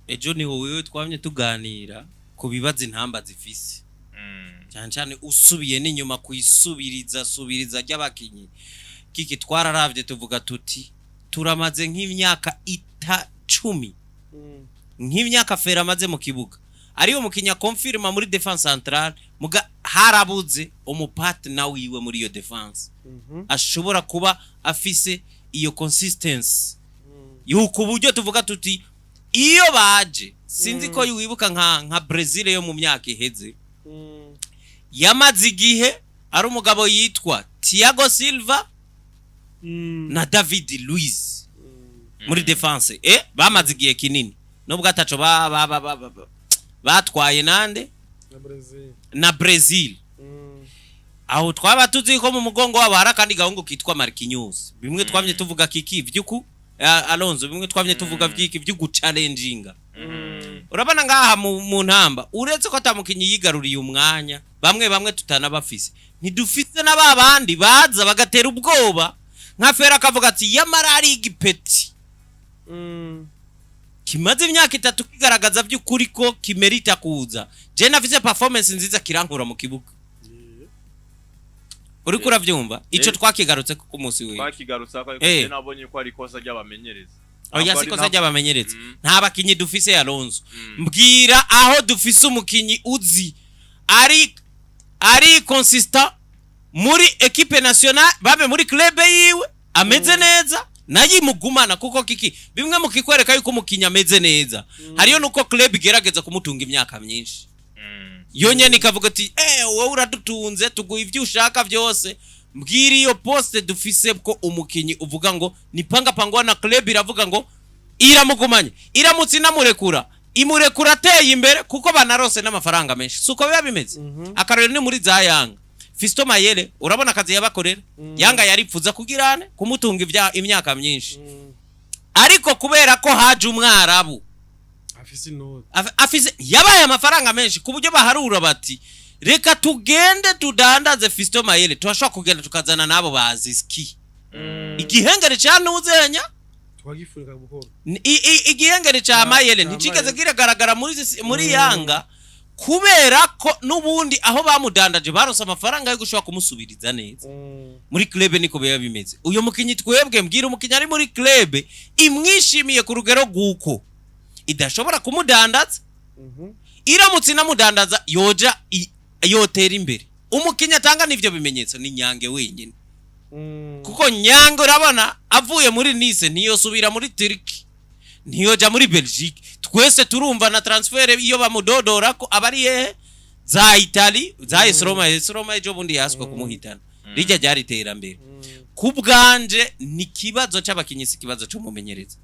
ejo ni wowe twamye tuganira ku bibazo Ntamba zifise cyane usubiye n'inyuma kuyisubiriza ry'abakinyi kiki twararavye tuvuga tuti turamaze nk'imyaka 10 nk'imyaka fera amaze mu kibuga ariyo mukinya confirma muri defense centrale muga harabuze umupartner wiwe muri iyo defense ashobora kuba afise iyo consistency yuko buryo tuvuga tuti iyo baje sinzi ko yibuka nka Brazil yo mu myaka iheze yamaze igihe ari umugabo yitwa Thiago Silva na David Luiz muri defense bamaze igihe kinini nubwo ataco batwaye nande na Brazil aho twaba tuzi ko mu mugongo wabo hari kandi gahungu kitwa Marquinhos bimwe twamye tuvuga kiki vyuku Alonso bimwe twamye tuvuga vyiki vyugu challenginga. Urabana ngaha mu Ntamba uretse ko atamukinyi yigaruriye umwanya bamwe tutanabafise ntidufise n'ababandi baza bagatera ubwoba nka Fera akavuga ati yamara ari igipeti kimaze imyaka 3 kigaragaza by'ukuri ko kimerita kuza je nafise performance nziza kirankura mu kibuga uri kuravyumva ico twakigarutse ku munsi we twakigarutse ko nabonye ko ari kosa ry'abamenyereza oya sikosa ry'abamenyereza nta bakinyi dufise Alonso mbwira aho dufise umukinyi uzi ari consistent muri equipe nationale babe muri club yiwe ameze neza nayimugumana kuko kiki bimwe mukikwereka yuko umukinya ameze neza hariyo nuko club igerageza kumutunga imyaka myinshi yonye nikavuga ati wowe uradutunze tuguha ivyo ushaka byose mbwira iyo poste dufise ko umukinyi uvuga ngo nipanga pangwa na club iravuga ngo iramugumanye iramutse namurekura imurekura ateye imbere kuko banarose n'amafaranga menshi suko biba bimeze akarero ni muri za Yanga Fisto Mayele urabona akazi yabakorera Yanga yaripfuza kugirane kumutunga imyaka myinshi ariko kubera ko haje umwarabu afise yabaye amafaranga menshi kuburyo baharura bati reka tugende tudandaze Fisto Mayele twashaka kugenda tukazana nabo baziski igihengere cyane uzenya twagifurika buhoro igihengere cya Mayele nticigeze kiragaragara muri Yanga kubera ko nubundi aho bamudandaje baronse amafaranga yo gushobora kumusubiriza neza muri club niko biba bimeze uyo mukinyi twebwe mbwira umukinyi ari muri club imwishimiye ku rugero guko idashobora kumudandaza iramutse namudandaza yoja yotera imbere umukinyi atanga nivyo bimenyetso ni Nyange wenyine kuko Nyange urabona avuye muri Nice niyo subira muri Turkey niyoja muri Belgique twese turumva na transfer iyo bamudodora ko abari za Italy za Roma ejo bundi yaswe kumuhitana rijya ryari terambere kubwanje ni kibazo cy'abakinyi kibazo cyo mumenyereza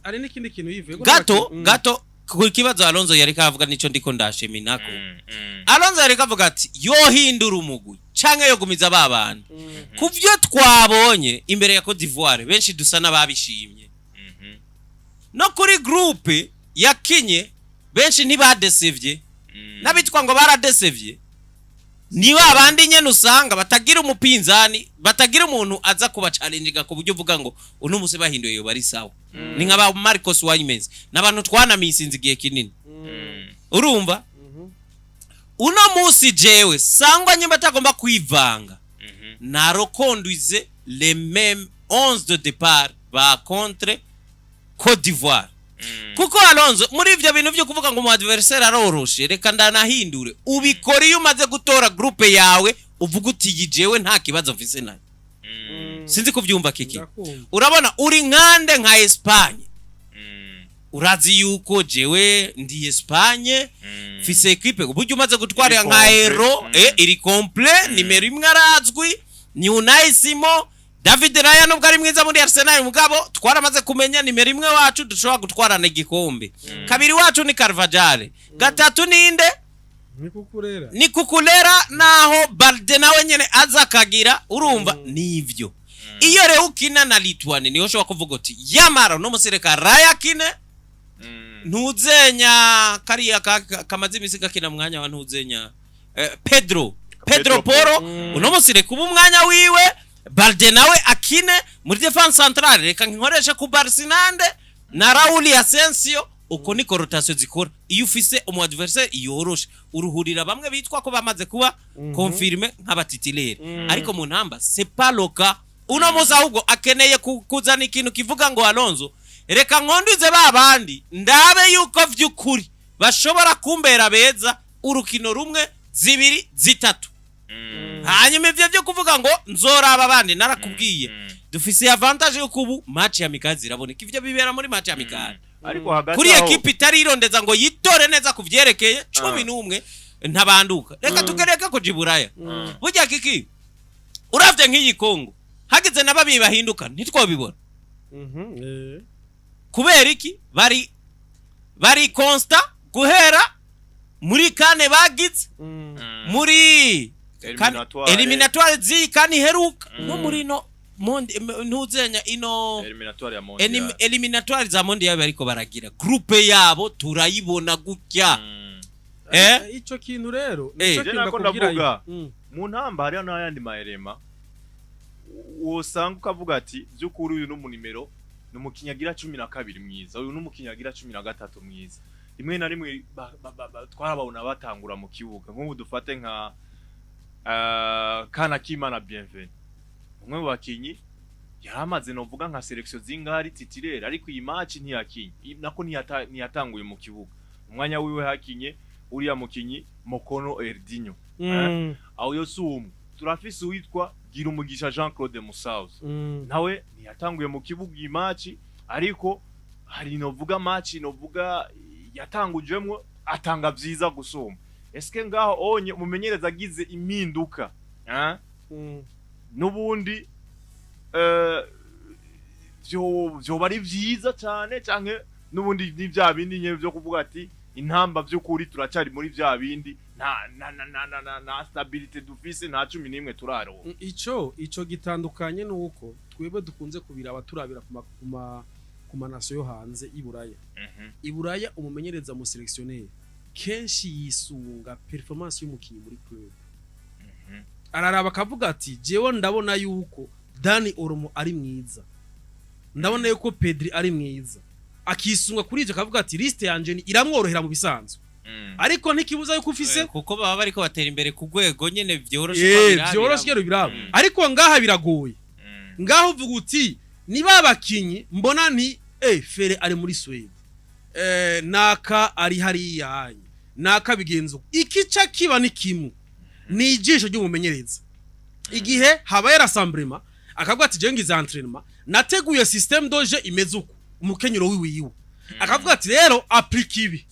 ari n'ikindi kintu yivuye gato ku kibazo Alonso yari kavuga nico ndiko ndasheminako Alonso yari kavuga ati yohindura umugwi canke yo gumiza babana kuvyo twabonye imbere ya Côte d'Ivoire benshi dusa nababishimye no kuri groupe yakinye benshi ntibadesevye nabitwa ngo baradesevye ni babandi nyene usanga batagira umupinzani batagira umuntu aza kuba challenginga ku buryo uvuga ngo uno musi bahinduye yo bari sawa ni nk'aba Marcos Waymes nabantu twanamisinze igihe kinini urumva uno musi jewe sangwa nyimba tagomba kwivanga na reconduise les mêmes 11 de départ ba contre Côte d'Ivoire kuko Alonso muri ivyo bintu byo kuvuga ngo mu adversaire aroroshe reka ndanahindure ubikora iyo umaze gutora groupe yawe uvuga uti yijewe nta kibazo mfise nayo sinzi kuvyumva kiki urabona uri nkande nka Espagne urazi yuko jewe ndi Espagne fise equipe uburyo umaze gutwara nka Euro iri complet nimero imwe arazwi ni Unai Simon David Raya nubwo ari mwiza muri Arsenal mugabo twaramaze kumenya nimero imwe wacu dushobora gutwarana igikombe kabiri wacu ni Carvajal gatatu ninde ni kukulera naho Balde nawe nyene azakagira urumva nivyo iyo rero ukina na Litwane niho ushobora kuvuga uti yamara no musireka Raya kine ntuzenya kariya kamaze imisiga kina mwanya wa ntuzenya Pedro Poro uno musireka ubu mwanya wiwe Balde nawe akine muri defense centrale reka nkoresha ku Barcinande na Raul Asensio uko niko rotation zikora iyo ufise umu adversaire yoroshe uruhurira bamwe bitwa ko bamaze kuba confirmer nk'abatitulaire ariko mu Ntamba c'est pas le cas uno musa ahubwo akeneye kuzana ikintu kivuga ngo Alonso reka nkonduze babandi ndabe yuko vy'ukuri bashobora kumbera beza urukino rumwe zibiri zitatu hanyuma ivyo byo kuvuga ngo nzoraba abandi narakubwiye dufise avantage yo kubu match ya mikazi iraboneka ivyo bibera muri match ya mikazi ariko hagati kuri equipe itari irondeza ngo yitore neza kuvyerekeye 11 ntabanduka reka tukereka ko jiburaya burya kiki uravye nk'iyi Kongo hagize nababi bahinduka ntitwobibona kubera iki bari constant guhera muri kane bagize muri eliminatoire zikani heruka no muri no monde ntuzenya ino eliminatoire za monde yabe ariko baragira groupe yabo turayibona gutya ico kintu rero nico kintu ndavuga mu Ntamba hari n'ayandi maherema wosanga ukavuga ati byukuri uyu n'umunimero numukinyagira 12 mwiza uyu n'umukinyagira 13 mwiza rimwe na rimwe twarababona batangura mu kibuga nk'ubu dufate nka kana Kimana Bienvenue umwe mu bakinyi yaramaze no vuga nka selection zingari titulaire ariko iyi match ntiyakinye nako ntiyatanguye mu kibuga umwanya wiwe hakinye uriya mukinyi Mokono Erdinho aho yosumu turafise witwa gira umugisha Jean-Claude Musauza nawe ntiyatanguye mu kibuga iyi match ariko hari no vuga match no vuga yatangujemwe atanga vyiza gusoma eske ngaho onye mumenyereza agize impinduka nubundi byo bari vyiza cyane canke nubundi ni vya bindi nye byo kuvuga ati Intamba by'ukuri turacari muri vya bindi na stability dufise nta 11 turaro ico gitandukanye nuko twebwe dukunze kubiraba turabira ku manaso yo hanze iburaya iburaya umumenyereza mu selectionnaire kenshi yisunga performance y'umukinyi muri club araraba akavuga ati jewe ndabona yuko Dani Olmo ari mwiza ndabona yuko Pedri ari mwiza akisunga kuri ivyo akavuga ati liste yanje ni iramworohera mu bisanzwe ariko ntikibuza yuko ufise kuko baba bariko batera imbere ku rwego nyene vyoroshe biraba ariko ngaha biragoye ngaho uvuga uti niba bakinyi mbona nti Fere ari muri Sweden naka ari hariya naka bigenzo ikica kiba ni kimwe ni ijisho ry'umumenyereza igihe habaye rassemblement akavuga ati je ngize entraînement nateguye système doje imeze uko umukenyero wiwiwe akavuga ati rero applique ibi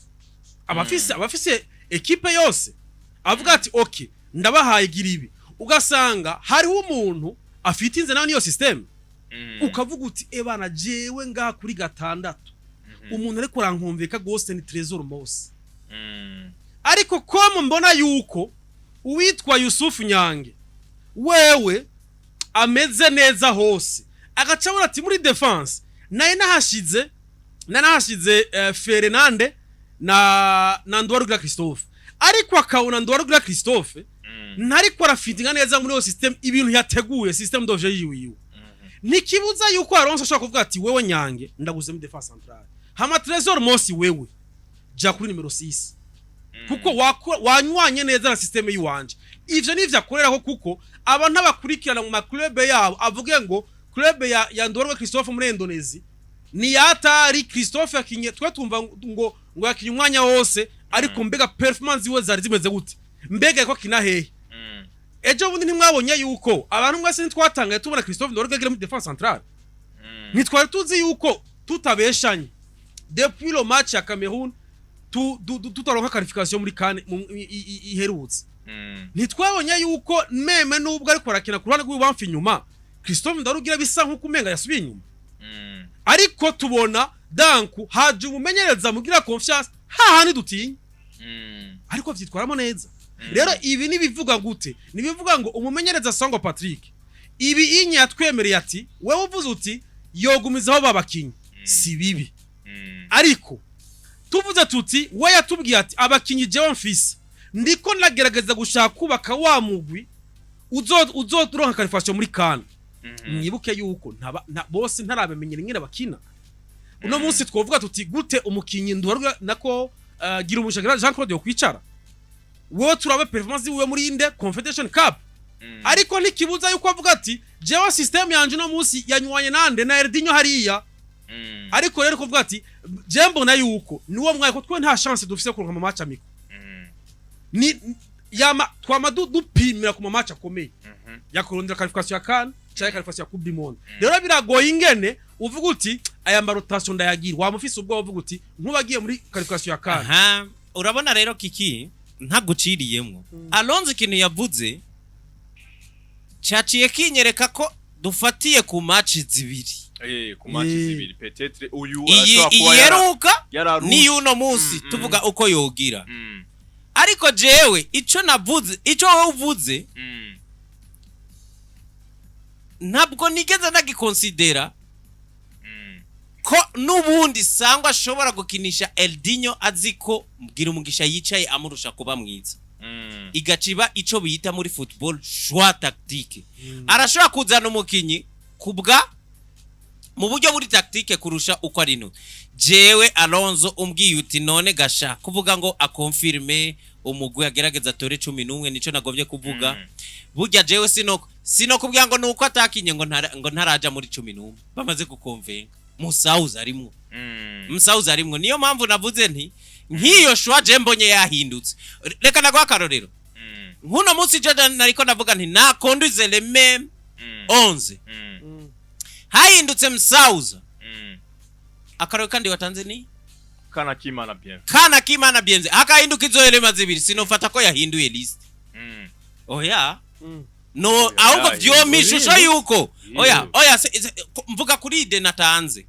abafise equipe yose avuga ati okay ndabahaye gira ibi ugasanga hariho umuntu afitinze nawe niyo système ukavuga uti ebana jewe ngaha kuri gatandatu umuntu ariko rankumveka gose ni Trésor Mose ariko ko mbona yuko uwitwa Yusuf Nyange wewe ameze neza hose agacabura ati muri defense naye nahashize Fernande na Ndwarugira Christophe ariko akabona Ndwarugira Christophe ntariko arafitinga neza muri yo system ibintu yateguye system doje yiwiwe nikibuza yuko Alonso ashaka kuvuga ati wewe Nyange ndaguze mu defense centrale hama Trésor Mose wewe ja kuri numero 6 kuko wanywanye neza na system yiwanje ivyo nivyo akoreraho kuko abantu abakurikirana mu club yabo avuge ngo club ya Ndwarugira Christophe muri Indonesia ni yatari Christophe yakinye twe tumva ngo yakinye umwanya wose ariko mbega performance we zari zimeze gute mbega ko kina hehe ejo bundi ntimwabonye yuko abantu mwese ntitwatangaye tubona Christophe Ndorga agira muri defense centrale nitwari tuzi yuko tutabeshanye depuis le match ya Cameroon tutaronka qualification muri CAN iherutse ntitwabonye yuko meme nubwo ariko arakina ku ruhande rw'ibamfi nyuma Christophe Ndorga bisa nko kumenga yasubiye inyuma ariko tubona danku haje umumenyereza mugira confiance hahani dutinya ariko vyitwaramo neza rero ibi nibivuga gute nibivuga ngo umumenyereza Sango Patrick ibi inya yatwemereye ati wewe uvuze uti yogumizaho babakinyi si bibi ariko tuvuze tuti we yatubwiye ati abakinyi jewe mfise ndiko nagerageza gushaka kubaka wa mugwi uzoturonka qualification muri CAN mwibuke yuko bose ntarabamenyera ingene bakina uno munsi twovuga tuti gute umukinyi ndwarwa nako gira umushagara Jean Claude yo kwicara wo turabe performance wiwe muri inde Confederation Cup ariko ntikibuza yuko avuga ati jewe system yanje no munsi yanywanye nande na Erdinho hariya ariko rero kuvuga ati jembo na yuko niwo mwaye ko twe nta chance dufise kuronka mu match amiko ni yama twamadu dupimira ku match akomeye yakurondera qualification ya CAN cyangwa qualification ya Coupe du Monde rero biragoye ingene uvuga uti aya rotation ndayagira wamufise ubwo uvuga uti nkubagiye muri qualification ya CAN urabona rero kiki ntaguciriyemwo Alonso ikintu yavuze cyaciye kinyereka ko dufatiye ku match zibiri ku match zibiri peut-être uyu yeruka ni yuno munsi tuvuga uko yogira ariko jewe ico navuze ico uvuze ntabwo nigeze nagikonsidera ko nubundi sangwa ashobora gukinisha Erdinho aziko mbwira umugisha yicaye amurusha kuba mwiza igaciba ico biyita muri football choix tactique arashobora kuzana umukinyi kubwa mu buryo buri tactique kurusha uko ari no jewe Alonso umbwiye uti none gasha kuvuga ngo akonfirme umugwi agerageza tore 11 nico nagovye kuvuga burya jewe sino kubwira ngo nuko atakinye ngo ntaraja muri 11 bamaze gukonvenga Musauza arimwo niyo mpamvu navuze nti nkiyo shwa je mbonye yahindutse reka nagwa karorero nkuno munsi Jordan nariko navuga nti na conduise le même 11 hayindutse Musauza akarore kandi watanze ni kana kimana bienze hakahinduka izo elema zibiri sinofata ko yahinduye list oya no ahubwo vyomishusho yuko oya mvuga kuri ide natanze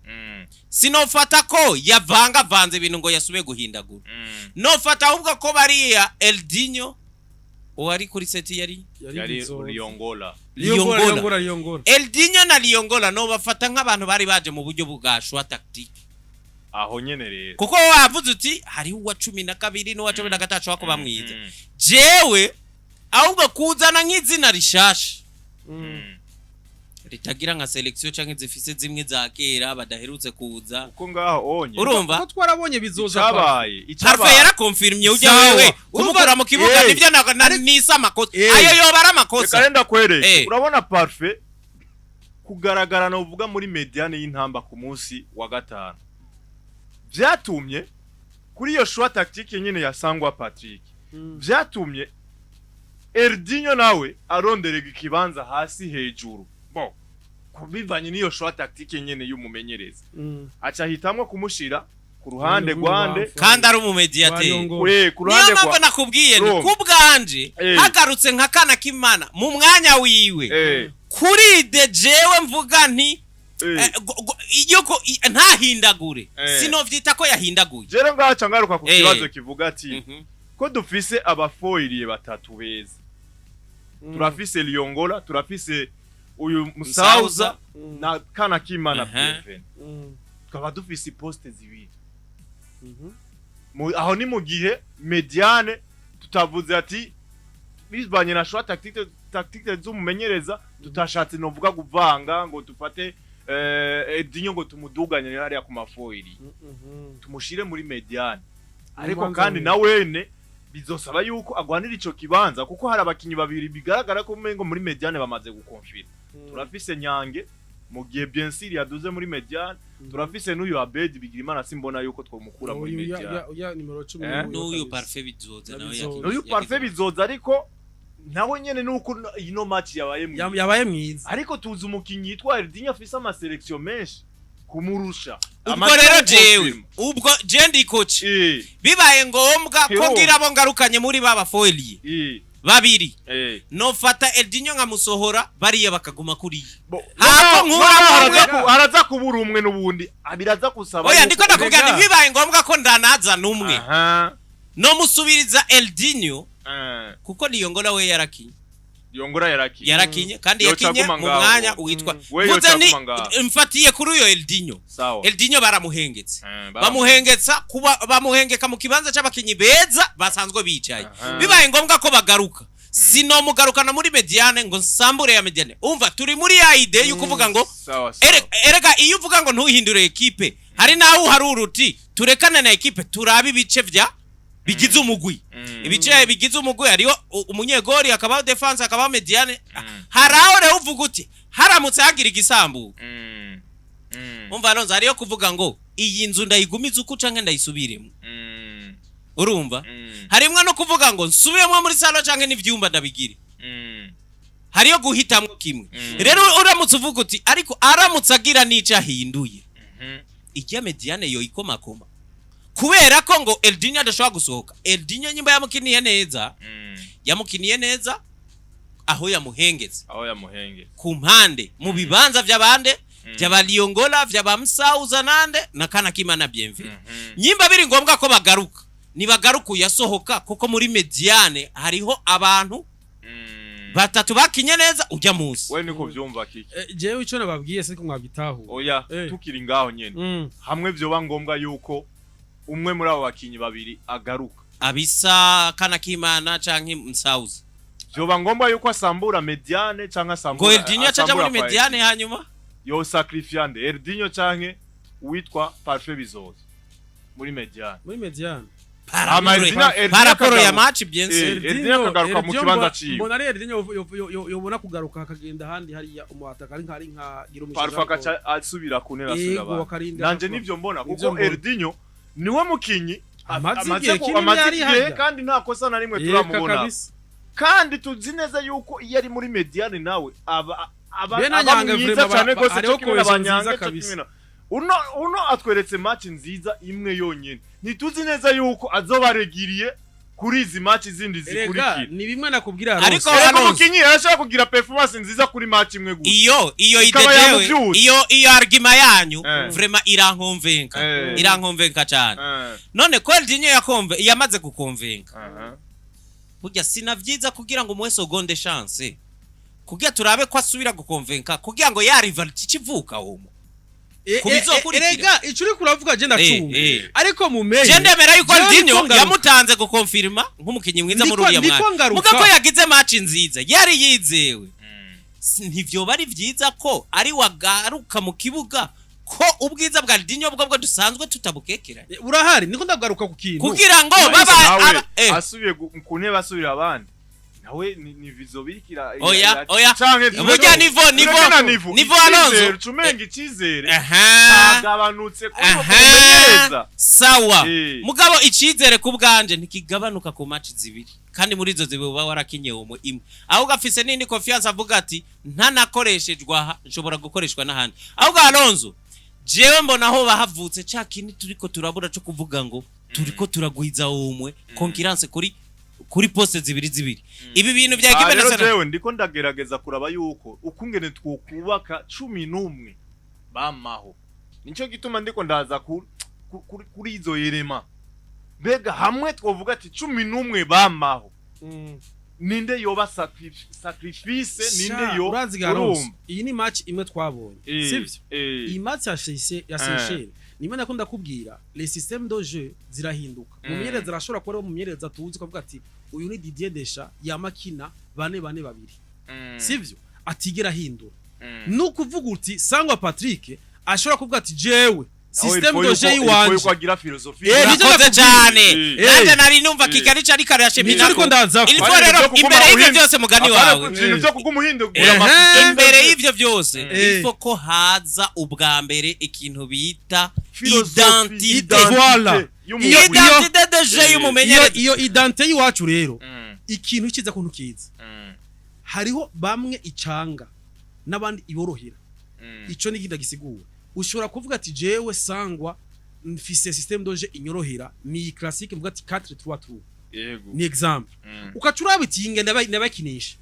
sinofata ko yavanga vanze ibintu ngo yasube guhindagura nofata ahubwo ko bariya Erdinho wari kuri seti yari Liongola Erdinho na Liongola no bafata nk'abantu bari baje mu buryo bugashwa tactique aho nyene rero kuko wavuze uti hari uwa 12 n'uwa 13 wako bamwiza jewe ahubwo kuzana nk'izina rishasha ritagira nka selection canke zifise zimwe za kera badaherutse kuza uko ngaho onye urumva ko twarabonye bizoza cyabaye harfe yarakonfirmye ujya wewe kumukura mu kibuga nivyo nisa makosa ayo yobara amakosa karenda kwere urabona parfait kugaragara no uvuga muri mediane y'intamba ku munsi wa gatanu byatumye kuri iyo choix tactique nyine ya Sangwa Patrick byatumye Erdinho nawe aronderega ikibanza hasi hejuru bo kubivanye niyo choix tactique nyene y'umumenyereza aca hitamwe kumushira ku ruhande rwande kandi ari umumediateur ku ruhande kwa nakubwiye ni kubwanje hagarutse nka kana kimana mu mwanya wiwe kuri de jewe mvuga nti yoko ntahindagure sinovyita ko yahindaguye jero ngaca ngaruka ku kibazo kivuga ati ko dufise abafoiriye batatu beza turafise Liongola turafise uyu Musauza na kana kimana Preven tukaba dufise poste zibiri aho ni mu gihe mediane tutavuze ati bizbanye na choix tactique z'umumenyereza tutashatse no vuga kuvanga ngo tufate Erdinho ngo tumuduganye hariya ku mafoiri tumushire muri mediane ariko kandi na wene bizosaba yuko agwanira ico kibanza kuko hari abakinyi babiri bigaragara ko mengo muri mediane bamaze gukonfira turafise Nyange mu gihe bien sûr yaduze muri mediane turafise n'uyu Abedi Bigirimana simbona yuko twomukura muri mediane ya nimero 10 n'uyu parfait bizoza nawe yakize n'uyu parfait bizoza ariko nawe nyene nuko ino match yabaye mwiza ariko tuzi umukinyi yitwa Erdinho afise ama selection menshi kumurusha ubwo rero jewe ubwo jendi coach bibaye ngombwa ko ngira bo ngarukanye muri baba foilier babiri nofata Erdinho nkamusohora bariye bakaguma kuri hapo nkura araza kubura umwe n'ubundi abiraza kusaba oya ndiko ndakubwira bibaye ngombwa ko ndanaza numwe no musubiriza Erdinho kuko niyongora we yarakinye yarakinye kandi yakinye mu mwanya witwa vuze ni mfatiye kuri uyo Erdinho baramuhengetse bamuhengetsa kuba bamuhengeka mu kibanza c'abakinyi beza basanzwe bicaye bibaye ngombwa ko bagaruka sino mugarukana muri mediane ngo nsambure ya mediane umva turi muri ya idea yukuvuga ngo erega iyo uvuga ngo ntuhindure equipe hari nawo haruruti turekane na equipe turabe ibice vya bigize umugwi ibice bigize umugwi ariyo umunyegori akabaho defense akabaho mediane haraho rero uvuga uti haramutse hagira igisambu umva nonza ariyo kuvuga ngo iyi nzu ndayigumiza uko canke ndayisubiremo urumva harimwe no kuvuga ngo nsubiremo muri salo canke n'ivyumba ndabigire hariyo guhitamwo kimwe rero uramutse uvuga uti ariko aramutse agira nico ahinduye ijya mediane yo ikomakoma kubera ko ngo Erdinho adashobora gusohoka Erdinho nyimba yamukiniye neza aho yamuhengeze ku mpande mu bibanza vy'abande vy'abaliongola vy'abamsauza nande na kana kimana bienvenue nyimba biri ngombwa ko bagaruka nibagaruka yasohoka kuko muri mediane hariho abantu batatu bakinye neza ujya musi we niko vyumva kiki jewe ico nababwiye siko mwabitaho oya tukiri ngaho nyene hamwe vyoba ngombwa yuko umwe muri abo bakinyi babiri agaruka abisa kana kimana canke msauza vyoba ngombwa yuko asambura mediane canke asambura ngo Erdinho caca muri mediane hanyuma yo sacrifiande Erdinho canke witwa parfait bizoza muri mediane paraporo ya match bien sûr Erdinho kagaruka mu kibanza ciwe mbona rero Erdinho yobona kugaruka akagenda handi hariya umuataka ari nka gira umushaka parfait asubira kunera asubira nanje nivyo mbona kuko Erdinho niwe mukinyi amazigiye kandi nta kosa na rimwe turamubona kandi tuzi neza yuko iyo ari muri mediane nawe abamwiza cyane gose cyo kimwe abanyange kabisa uno atweretse match nziza imwe yonyene ntituzi neza yuko azobaregiriye kuri izi match zindi zikurikira ni bimwe nakubwira ariko mukinyi arashaka kugira performance nziza kuri match imwe gusa iyo idejewe iyo argument yanyu vraiment irankonvenka cyane none ko Erdinho yamaze gukonvenka burya sinavyiza kugira ngo muwe seconde chance kugira turabe ko asubira gukonvenka kugira ngo ya rivality kivuka homo erega icuri kuravuga je ndacunga ariko mumenye je ndemera yuko Erdinho yamutanze gukonfirma nk'umukinyi mwiza muri uriya mwana muga ko yagize match nziza yari yizewe ntivyo bari vyiza ko ari wagaruka mu kibuga ko ubwiza bwa Erdinho bwo dusanzwe tutabukekera urahari niko ndagaruka ku kintu kugira ngo baba asubiye ku ntebe asubira abandi nawe ni vizo birikira oya burya nivo Alonso tumenga icizere agabanutse ko neza sawa mugabo icizere ku bwanje ntikigabanuka ku match zibiri kandi muri izo zibe uba warakinye umwe imwe aho gafise nindi confiance avuga ati ntanakoreshejwe aha nshobora gukoreshwa n'ahandi aho Alonso jewe mbona aho bahavutse ca kintu turiko turabura cyo kuvuga ngo turiko turagwiza umwe concurrence kuri poste zibiri ibi bintu bya equipe nationale rero ndiko ndagerageza kuraba yuko ukungene twokubaka 11 bamaho nico gituma ndiko ndaza kuri izo yerema bega hamwe twovuga ati 11 bamaho ninde yoba sacrifice ninde yo urumva iyi ni match imwe twabonye sivyo iyi match ya Seychelles nimwe nakunda kubwira les systèmes de jeu zirahinduka mu myereza arashobora kuba mu myereza tuzi ko avuga ati uyu ni Didier Deschamps yamakina bane babiri sivyo atigera hindura nuko uvuga uti Sangwa Patrick ashobora kuvuga ati jewe système de jeu iwanje yuko agira philosophie Urakoze cyane nanje nari numva kikari cari karashe Nico ariko ndaza il faut rero imbere y'ivyo byose mugani wawe ibintu byo kugumuhindagura amafite imbere y'ivyo byose il faut ko haza ubwa mbere ikintu bita identité voilà identité de jeu y'umumenyereza iyo identité yiwacu rero ikintu kiza kuntu kiza hariho bamwe icanga nabandi iborohera ico ni gisigura ushobora kuvuga ati jewe sangwa mfise système de jeu inyorohera ni classique mvuga ati 4-3-3 yego ni example ukacuraba iti inge ndabakinisha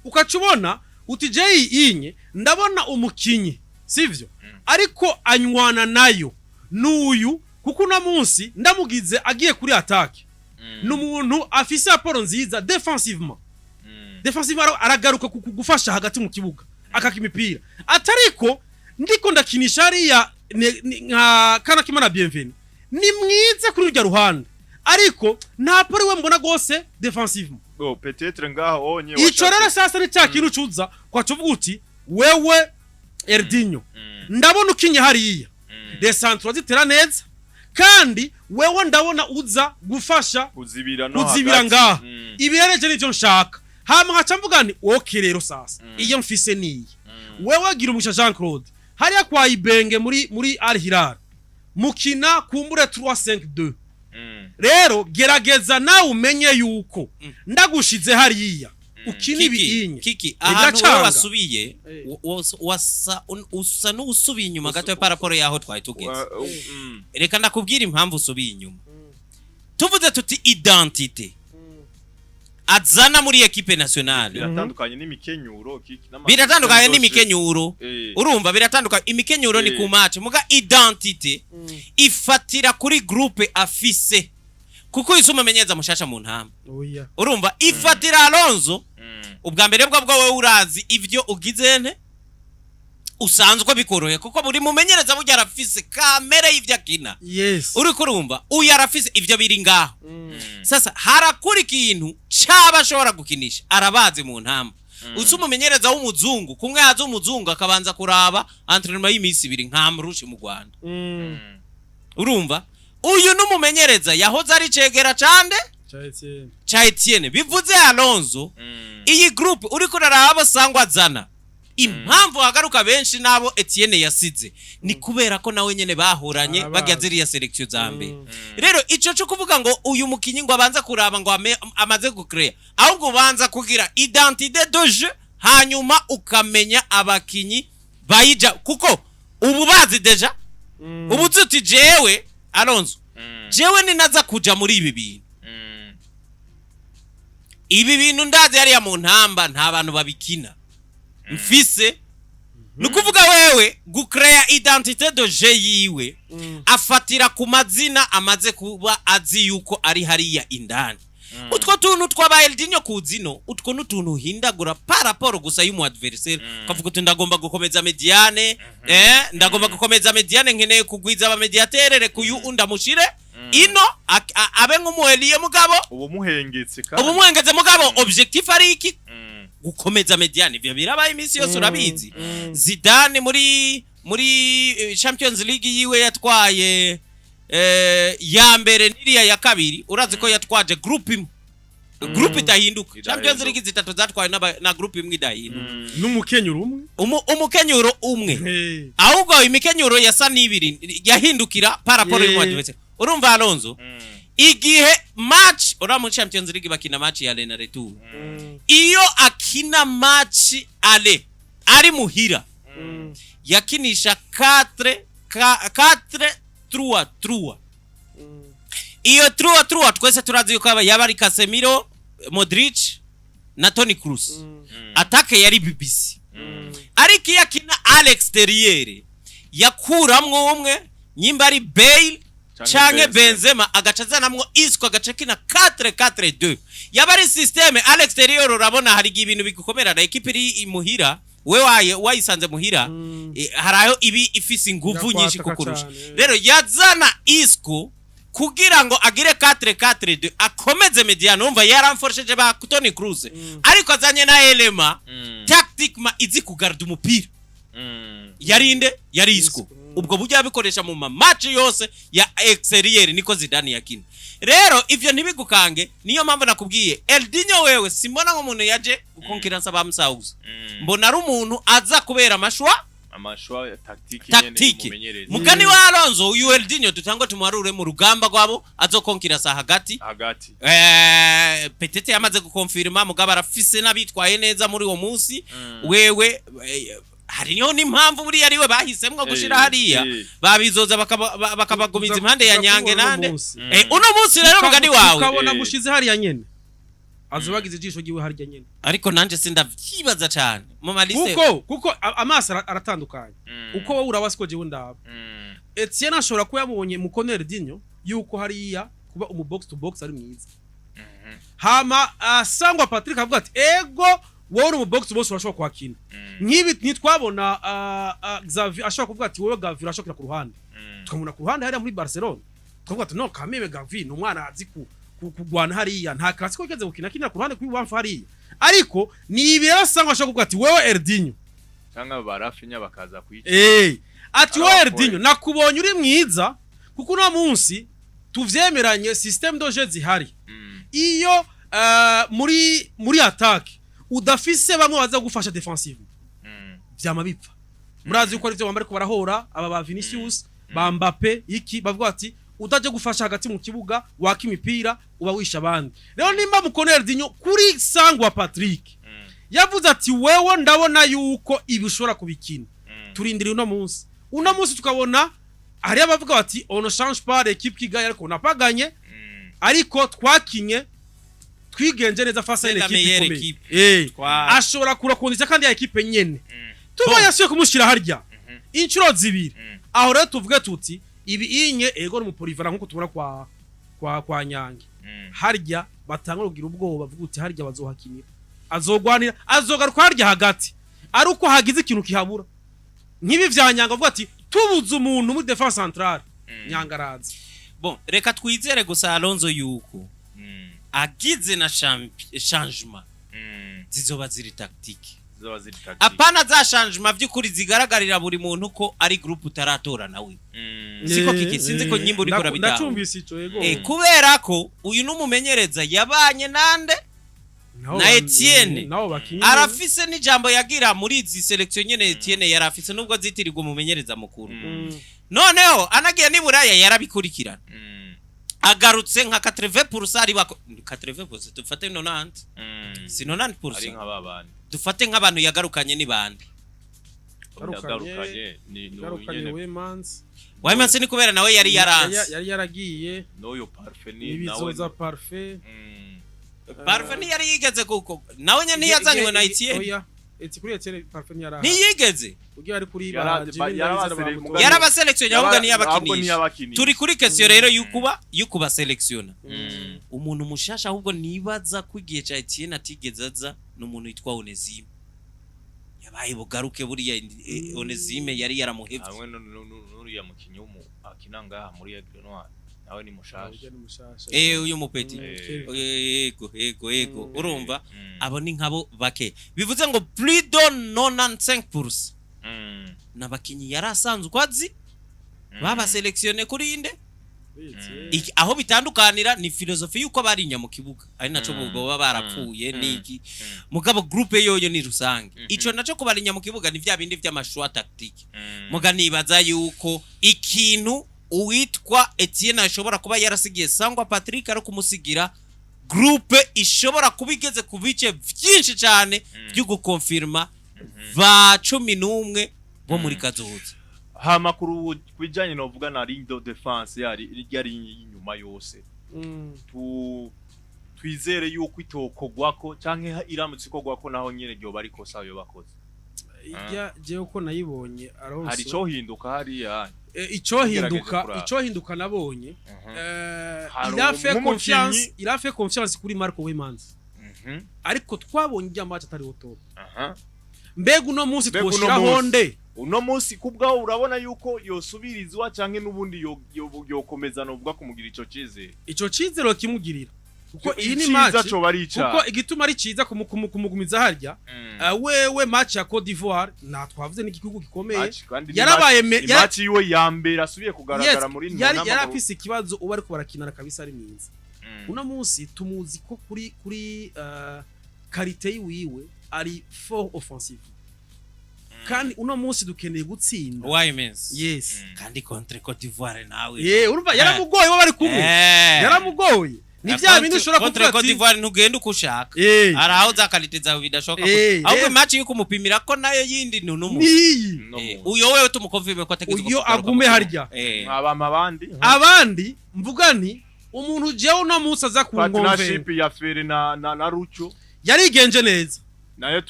ukacubona uti je inye ndabona umukinyi sivyo ariko anywana nayo nuyu kuko na munsi ndamugize agiye kuri attaque n'umuntu afise aporo nziza defensivement defensivement aragaruka kugufasha hagati mu kibuga akakimipira atariko ndiko ndakinisha hariya nka kana kimana bienvenue ni mwiza kuri urya ruhande ariko nta pori we mbona gose defensivement peut-être ngaho onye ico rero sasa ni cya kintu cuza kwa tuvuga uti wewe Erdinho ndabona ukinye hariya de centre zitera neza kandi wewe ndabona uza gufasha kuzibira ngaha ibirereje n'icyo nshaka hama nkaca mvuga ni okay rero sasa iyo mfise niyi wewe gira umusha Jean Claude hariya kwa Ibenge muri Al Hilal mukina kumbure 3-5-2 rero gerageza nawe umenye yuko ndagushize hariya ukini ibinye kiki ahantu wasubiye usa n'usubiye inyuma gato par rapport yaho twari tugeze reka ndakubwira impamvu usubiye inyuma tuvuze tuti identité azana muri equipe nationale biratandukanye n'imikenyuro biratandukanye n'imikenyuro urumva biratandukanye imikenyuro ni ku match muga identité ifatira kuri groupe afise kuko isuma menyeza mushasha mu ntamba urumva ifatira Alonso ubwa mbere bwo wowe urazi ivyo ugize nte usanzwe bikoroye kuko buri mumenyereza burya arafise kamera y'ivyo akina uri kurumva uyu arafise ivyo biri ngaho sasa harakuri ikintu caba ashobora gukinisha arabazi mu ntamba usuma umenyereza w'umuzungu kumwe yaza umuzungu akabanza kuraba entraînement y'imisi ibiri nkamrushi mu Rwanda urumva uyu numumenyereza yahoze ari cegera cande cha Etienne bivuze Alonso iyi group uri kuraraba sangwa zana impamvu hagaruka benshi nabo Etienne yasize ni kubera ko nawe nyene bahoranye bagaziriya selection zambe rero ico cyo kuvuga ngo uyu mukinyi ngo abanza kuraba ngo amaze gukrea ahubwo banza kugira identité de jeu hanyuma ukamenya abakinyi bayija kuko ubu bazi deja ubu tuti jewe Alonso jewe ni naza kuja muri ibi bintu ndazi yari ya mu ntamba nta bantu babikina mfise nukuvuga wewe gukrea identité de jeu yiwe afatira ku mazina amaze kuba azi yuko ari hariya indani utwo tuntu twaba Erdinho kuzino utwo nutuntu hindagura par rapport gusa y'umu adversaire kavuga uti ndagomba gukomeza mediane ndagomba gukomeza mediane nkeneye kugwiza aba mediatere kuyu undamushire ino abe nk'umuheliye mugabo ubu muhengetse mugabo objectif ari iki gukomeza mediane byo birabaye iminsi yose urabizi Zidane muri Champions League yiwe yatwaye ya mbere niriya ya kabiri urazi ko yatwaje group imwe group itahinduka Champions League zitatu zatwaye na group imwe idahinduka n'umukenyuro umukenyuro umwe ahubwo imikenyuro yasa n'ibiri yahindukira par rapport y'umwadversaire urumva Alonso igihe match uramu Champions League bakina match ya Lena Retour iyo akina match ari muhira yakinisha 4-3-3 iyo 3-3 twese turazi yuko yaba ari Casemiro Modric na Toni Kroos atake yari BBC ariko yakina Alex Terrier yakuramwo umwe nyimba ari Bale canke Benzema agacazanamwo Isco agacekina 4-4-2 yaba ari systeme Alex Terrier urabona hari ibintu bigukomera na equipe iri imuhira we wayisanze muhira harayo ibi ifise inguvu nyinshi kukurusha rero yazana Isco kugira ngo agire 4-4-2 akomeze mediane umva yaramforsheje ba Toni Kroos ariko azanye na elema tactiquement izi kugarda umupira yarinde yari Isco ubwo buryo yabikoresha mu match yose ya exterieur niko Zidane yakina rero ivyo ntibigukange niyo mpamvu nakubwiye Eldinho wewe simbona nk'umuntu yaje gukonkiransa bamusauza mbona ari umuntu aza kubera amashwa taktike mugani wa Alonso uyu Eldinho tutangwa tumwarure mu rugamba gwabo azokonkirasa hagati petete yamaze gukonfirma mugaba arafise nabitwaye neza muri uwo munsi wewe hari niho n'impamvu buri yariwe bahisemwe gushira hariya babizoza bakabagumiza impande ya Nyange nande uno munsi rero mugani wawe ukabona mushize hariya nyene azobagize ijisho giwe harya nyene ariko nanje sindavyibaza cyane mu malise kuko amaso aratandukanye uko wowe urabasiko jewe ndaba Etienne ashobora kuba yabonye mu Canal Dinho yuko hariya kuba umu box to box ari mwiza hama Sangwa Patrick avuga ati ego wowe uri mu box to box urashobora kwakina nkibi ntitwabona Xavier ashobora kuvuga ati wowe Gavi urashobora ku ruhande tukamuna ku ruhande hariya muri Barcelona tukavuga ati no kamebe Gavi no mwana azi kugwana hariya nta klasiko igeze gukina kina ku ruhande kw'ibamfa hariya ariko ni ibireba Sangwa ashobora kuvuga ati wewe Eldinho cyangwa barafinya bakaza kwica ati wewe Eldinho nakubonye uri mwiza kuko no munsi tuvyemeranye system de jeu zihari iyo muri attaque udafise bamwe baza gufasha defensive vyama bipfa murazi uko arivyo bambare ko barahora aba ba Vinicius ba Mbappe iki bavuga ati utaje gufasha hagati mu kibuga waka imipira uba wisha abandi rero nimba mu Canal Dinho kuri Sangwa Patrick yavuze ati wewe ndabona yuko ibishobora kubikina turindira uno munsi tukabona hari abavuga bati on ne change pas l'équipe qui gagne ariko napaganye ariko twakinye twigenje neza face à l'équipe ashobora kurakundisha kandi ya equipe nyene tuba yasuye kumushira harya incuro zibiri aho rero tuvuge tuti ibi inye ego mu polivara nkuko tubona kwa Nyange harya batangura kugira ubwoba bavuga uti harya bazohakinira azogwanira azogaruka harya hagati ari uko hagize ikintu kihabura nkibi vya Nyange avuga ati tubuze umuntu muri defense centrale Nyangarazi bon reka twizere gusa Alonso yuko agize na changement zizoba ziri tactique apana za changement vy'ukuri zigaragarira buri muntu ko ari group utaratora nawe siko kiki sinzi ko nyimbo uri kora bitaho ndacumbise ico yego kubera ko uyu numumenyereza yabanye nande na Etienne arafise n'ijambo yagira muri izi selection nyene Etienne yarafise nubwo zitirirwa umumenyereza mukuru noneho anagiye niburaya yarabikurikirana agarutse nka 80% ari bako 80% dufate 90 si 90% ari nk'ababandi dufate nk'abantu yagarukanye ni bandi yagarukanye Wayman's ni kubera nawe yari yaragiye noyo parfait ni ibizoza parfait parfait ni yari yigeze kuko nawe nyene ntiyazanywe na Etienne eti kuri Etienne parfait yara ntiyigeze ugiye ari kuri yaraba selection ahubwo ni yabakinisha turi kuri question rero yukuba selection umuntu mushasha ahubwo nibaza kwigiye cha Etienne atigeze aza n'umuntu yitwa Onesime yabaye bugaruke buriya Onesime yari yaramuhevye hamwe n'uriya mukinyi akinanga muri Aigle Noir nawe ni mushasha uyu mupeti ego urumva abo ni nkabo bake bivuze ngo plus de 95% nabakinyi yarasanzwe azi baba selectionné kuri inde aho bitandukanira ni filosofi yuko barinya mu kibuga ari naco baba barapfuye niki mugabo groupe yoyo ni rusange ico naco kubarinya mu kibuga ni vya bindi vy'amashwa tactique muganibaza yuko ikintu uwitwa Etienne ashobora kuba yarasigiye Sangwa Patrick ari kumusigira groupe ishobora kubigeze ku bice byinshi cyane byo gukonfirma ba 11 bo muri kazoza ha makuru kwijanye no vuga na ligne de défense yari inyuma yose twizere yuko itokogwako canke iramutse ikogwako naho nyene ryo bari kosa yo bakoze je uko nayibonye aronso hari cyo hinduka hariya ico hinduka nabonye il a fait confiance kuri Marco Weyman's ariko twabonye ijambo atari oto mbega uno munsi twoshira honde uno munsi kubwaho urabona yuko yosubirizwa canke nubundi yokomeza no vuga kumugira ico cizere kimugirira kuko iyi ni match kuko igituma ari ciza kumugumiza harya wewe match ya Cote d'Ivoire na twavuze n'igihugu gikomeye yarabaye match yiwe ya mbere asubiye kugaragara muri yari afise ikibazo uba ariko barakinana kabisa ari mwiza una munsi tumuzi ko kuri qualité yiwe ari fort offensive kandi uno munsi dukeneye gutsinda why means yes kandi contre Cote d'Ivoire nawe urumva yaramugoye bari kumwe yaramugoye ni bya bintu ushobora kuvuga contre Cote d'Ivoire ntugenda ukushaka araho za qualité zawe bidashoka ahubwo match yuko mupimira ko nayo yindi ni n'umuntu uyo wewe tumukonfirme ko ategetse uyo agume harya abandi mvuga nti umuntu jewe no munsi aza ku ngombe partnership ya Fere na Rucho yarigenje neza nayo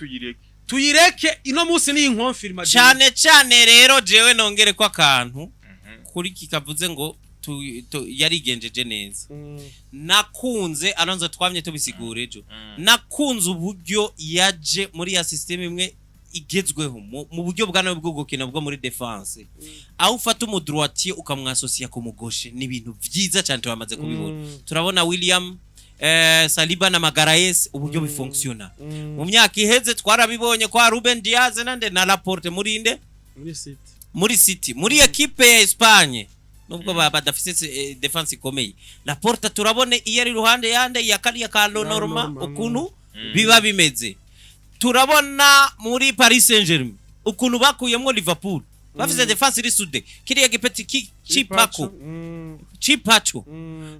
tuyireke ino munsi ni inkonfirma cyane rero jewe nongere ko akantu kuri kikavuze ngo yarigenjeje neza nakunze anonze twamye tubisigura ejo nakunze uburyo yaje muri ya system imwe igezweho mu buryo bwa bwo gukina bwo muri defense aho ufata umudroitier ukamwasosiya ku mugoshe ni ibintu byiza cyane twamaze kubibona turabona William Saliba na Magaraes uburyo bifunctiona mu myaka iheze twarabibonye kwa Ruben Diaz nande na Laporte muri City muri equipe ya Espagne nubwo badafise defense ikomeye Laporte turabone iyo ari ruhande yande ya kali ya Carlo Norma ukuntu biba bimeze turabona muri Paris Saint-Germain ukuntu bakuyemo Liverpool bafise defense iri sude kiriya gipeti Chipacho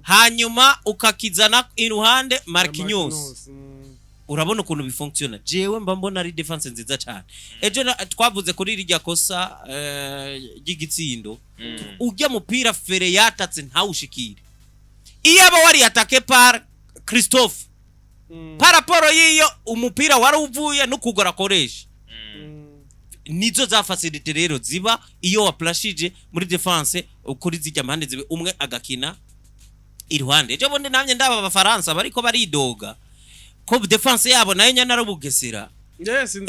hanyuma ukakizana iruhande Marquinhos urabona ukuntu bifunctiona jewe mba mbona ari defense nziza cyane ejo twavuze kuri rirya kosa y'igitsindo ujya mupira Fere yatatse ntawushikire iyo aba wari atake par Christophe paraporo yiyo umupira wari uvuye no kugora koresha nizo za facility rero ziba iyo waplashije muri defense ukuri zijya mpande zibe umwe agakina iruhande ejo bonde namye ndaba abafaransa bariko baridoga ko defense yabo nayo nyana rubugesera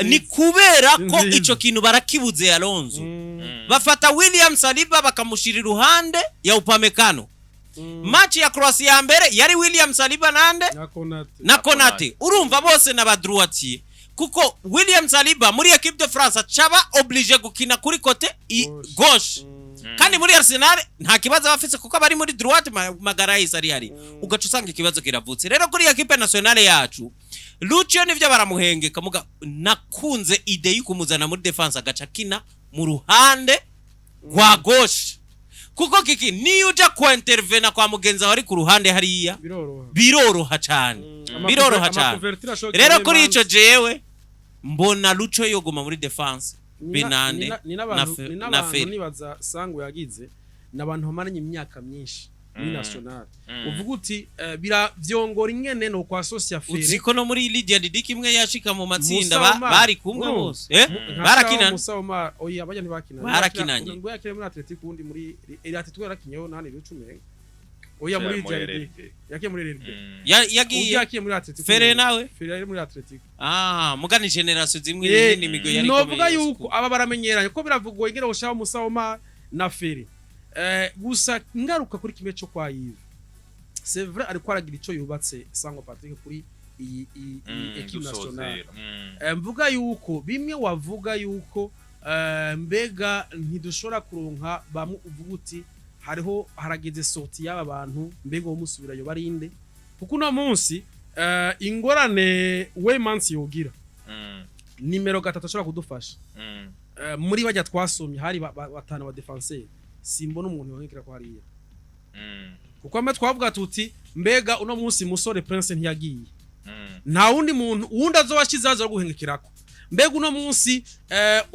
ni kubera ko ico kintu barakibuze Alonso bafata William Saliba bakamushira iruhande ya Upamecano match ya Croatia ya mbere yari William Saliba nande na Konate urumva bose na badroitier kuko William Saliba muri equipe de France acaba obligé gukina kuri côté gauche kandi muri Arsenal nta kibazo bafise kuko abari muri droite Magaraes ari hari ugaca usanga ikibazo kiravutse rero kuri equipe nationale yacu Lucio nivyo baramuhengeka muga nakunze ide yukumuzana muri defense agaca kina mu ruhande rwa gauche kuko kiki ni uja kwa intervena kwa mugenza wari ku ruhande hariya biroroha cyane rero kuri ico jewe mbona Lucho yogoma muri defense Benande na Fere nibaza sango yagize nabantu bamaranye imyaka myinshi muri national uvuga uti bira vyongora ingene no kwa Socia Fere uziko no muri Liga and Ligue imwe yashika mu matsinda bari kumwe bose barakina Musawma oya abajya ntibakina barakinanye ngo yakire muri Atletico undi muri Atletico yarakinyeho nani rucume oya muri Liga yakiye muri Liga yagiye muri Atletico Fere nawe Fere ari muri Atletico mugani generation zimwe ni migo yari komeye novuga yuko aba baramenyeranye ko biravugwa ingene ushaka Musawma na Fere gusa ngaruka kuri kimwe cyo kwa Yves c'est vrai ari kwaragira ico yubatse Sango Patrick kuri iyi equipe nationale mvuga yuko bimwe wavuga yuko mbega ntidushora kuronka bamwe uvuga uti hariho harageze sorti y'aba bantu mbega umusubirayo barinde kuko no munsi ingorane Weymans yogira nimero 3 ashobora kudufasha muri bajya twasomye hari batana ba defenseur simbona umuntu wankira ko hariya kuko ame twavuga tuti mbega uno munsi musore Prince ntiyagiye nta wundi muntu wundi azobashizaza guhengekirako mbega uno munsi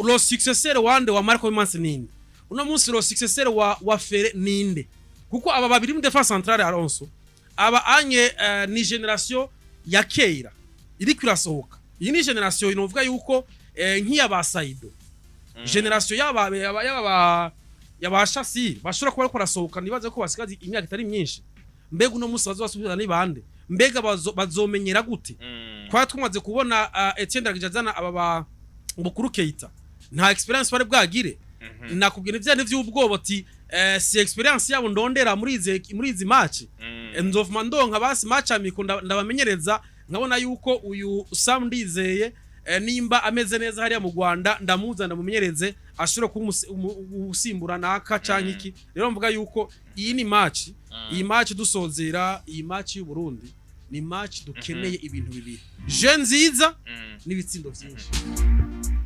lo successeur wande wa Marco Weymans ninde uno munsi lo successeur wa Fere ninde kuko aba babiri mu defense centrale Alonso aba anye ni generation ya Keira iri kwirasohoka iyi ni generation inovuga yuko nkiya ba Saido generation yabashasi bashobora kuba ariko rasohoka nibaze ko basigaze imyaka itari myinshi mbega uno munsi bazobasubira ni bande mbega bazomenyera gute kwa twumaze kubona Etienne Ragijazana aba Bukuru Keita nta experience bari bwagire nakubwira ivyane vy'ubwoba ati si experience yabo ndondera muri izi match Nzofuma ndonka basi match amiko ndabamenyereza nkabona yuko uyu Sam Ndizeye nimba ameze neza hariya mu Rwanda ndamuza ndamumenyereze ashobora kusimbura naka canke iki rero mvuga yuko iyi ni match iyi match dusozera iyi match y'u Burundi ni match dukeneye ibintu bibiri je nziza n'ibitsindo byinshi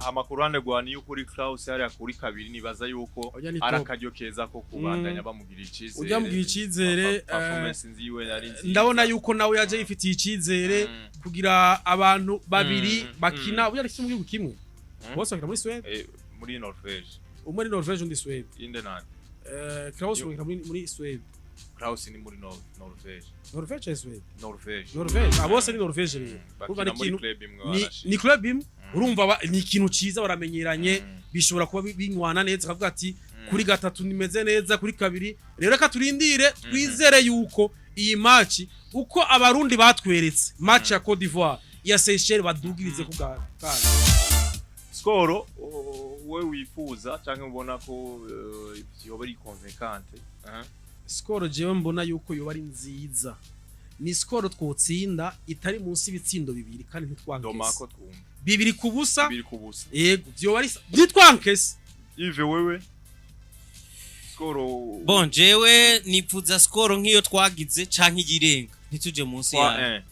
amakuru ande gwani y'ukuri Klaus hariya kuri kabiri nibaza yuko arakajyo keza ko kubandanya bamugira icizere ujya mugira icizere performance nziwe yari nziza ndabona yuko nawe yaje yifitiye icizere kugira abantu babiri bakina uya ari mu gihugu kimwe bose bakina muri Sweden muri Norvege muri Norvege undi Sweden inde nani Klaus bakina muri Sweden Klaus ni muri Norvege Norvege Sweden Norvege abose ni Norvege rero urumva ni club imwe urumva ni ikintu ciza baramenyeranye bishobora kuba binywana neza kavuga ati kuri gatatu nimeze neza kuri kabiri rero reka turindire twizere yuko iyi match uko abarundi batweretse match ya Côte d'Ivoire ya Seychelles badugirize ku kandi skoro we wifuza cyangwa ubona ko yoba ari convaincante skoro jewe mbona yuko yoba ari nziza ni skoro twotsinda itari munsi ibitsindo bibiri kandi ntitwankese bibiri kubusa yego byo ari ntitwankese Ive wewe skoro bon jewe nifuza skoro nkiyo twagize canke igirenga ntituje munsi ya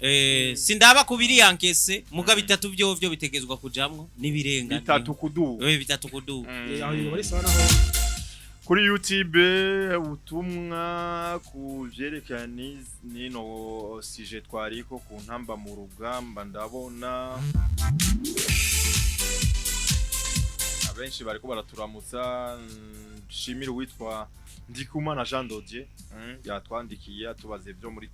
sindaba kubiri yankese muga bitatu byo bitegezwa kujamwo nibirenga bitatu kudu bitatu kudu aho bari sana ho kuri YouTube ubutumwa kuvyerekana nino sije twariko ku ntamba mu rugamba ndabona abenshi bariko baraturamutsa shimira witwa Ndikumana Jean Dodier yatwandikiye atubaze byo muri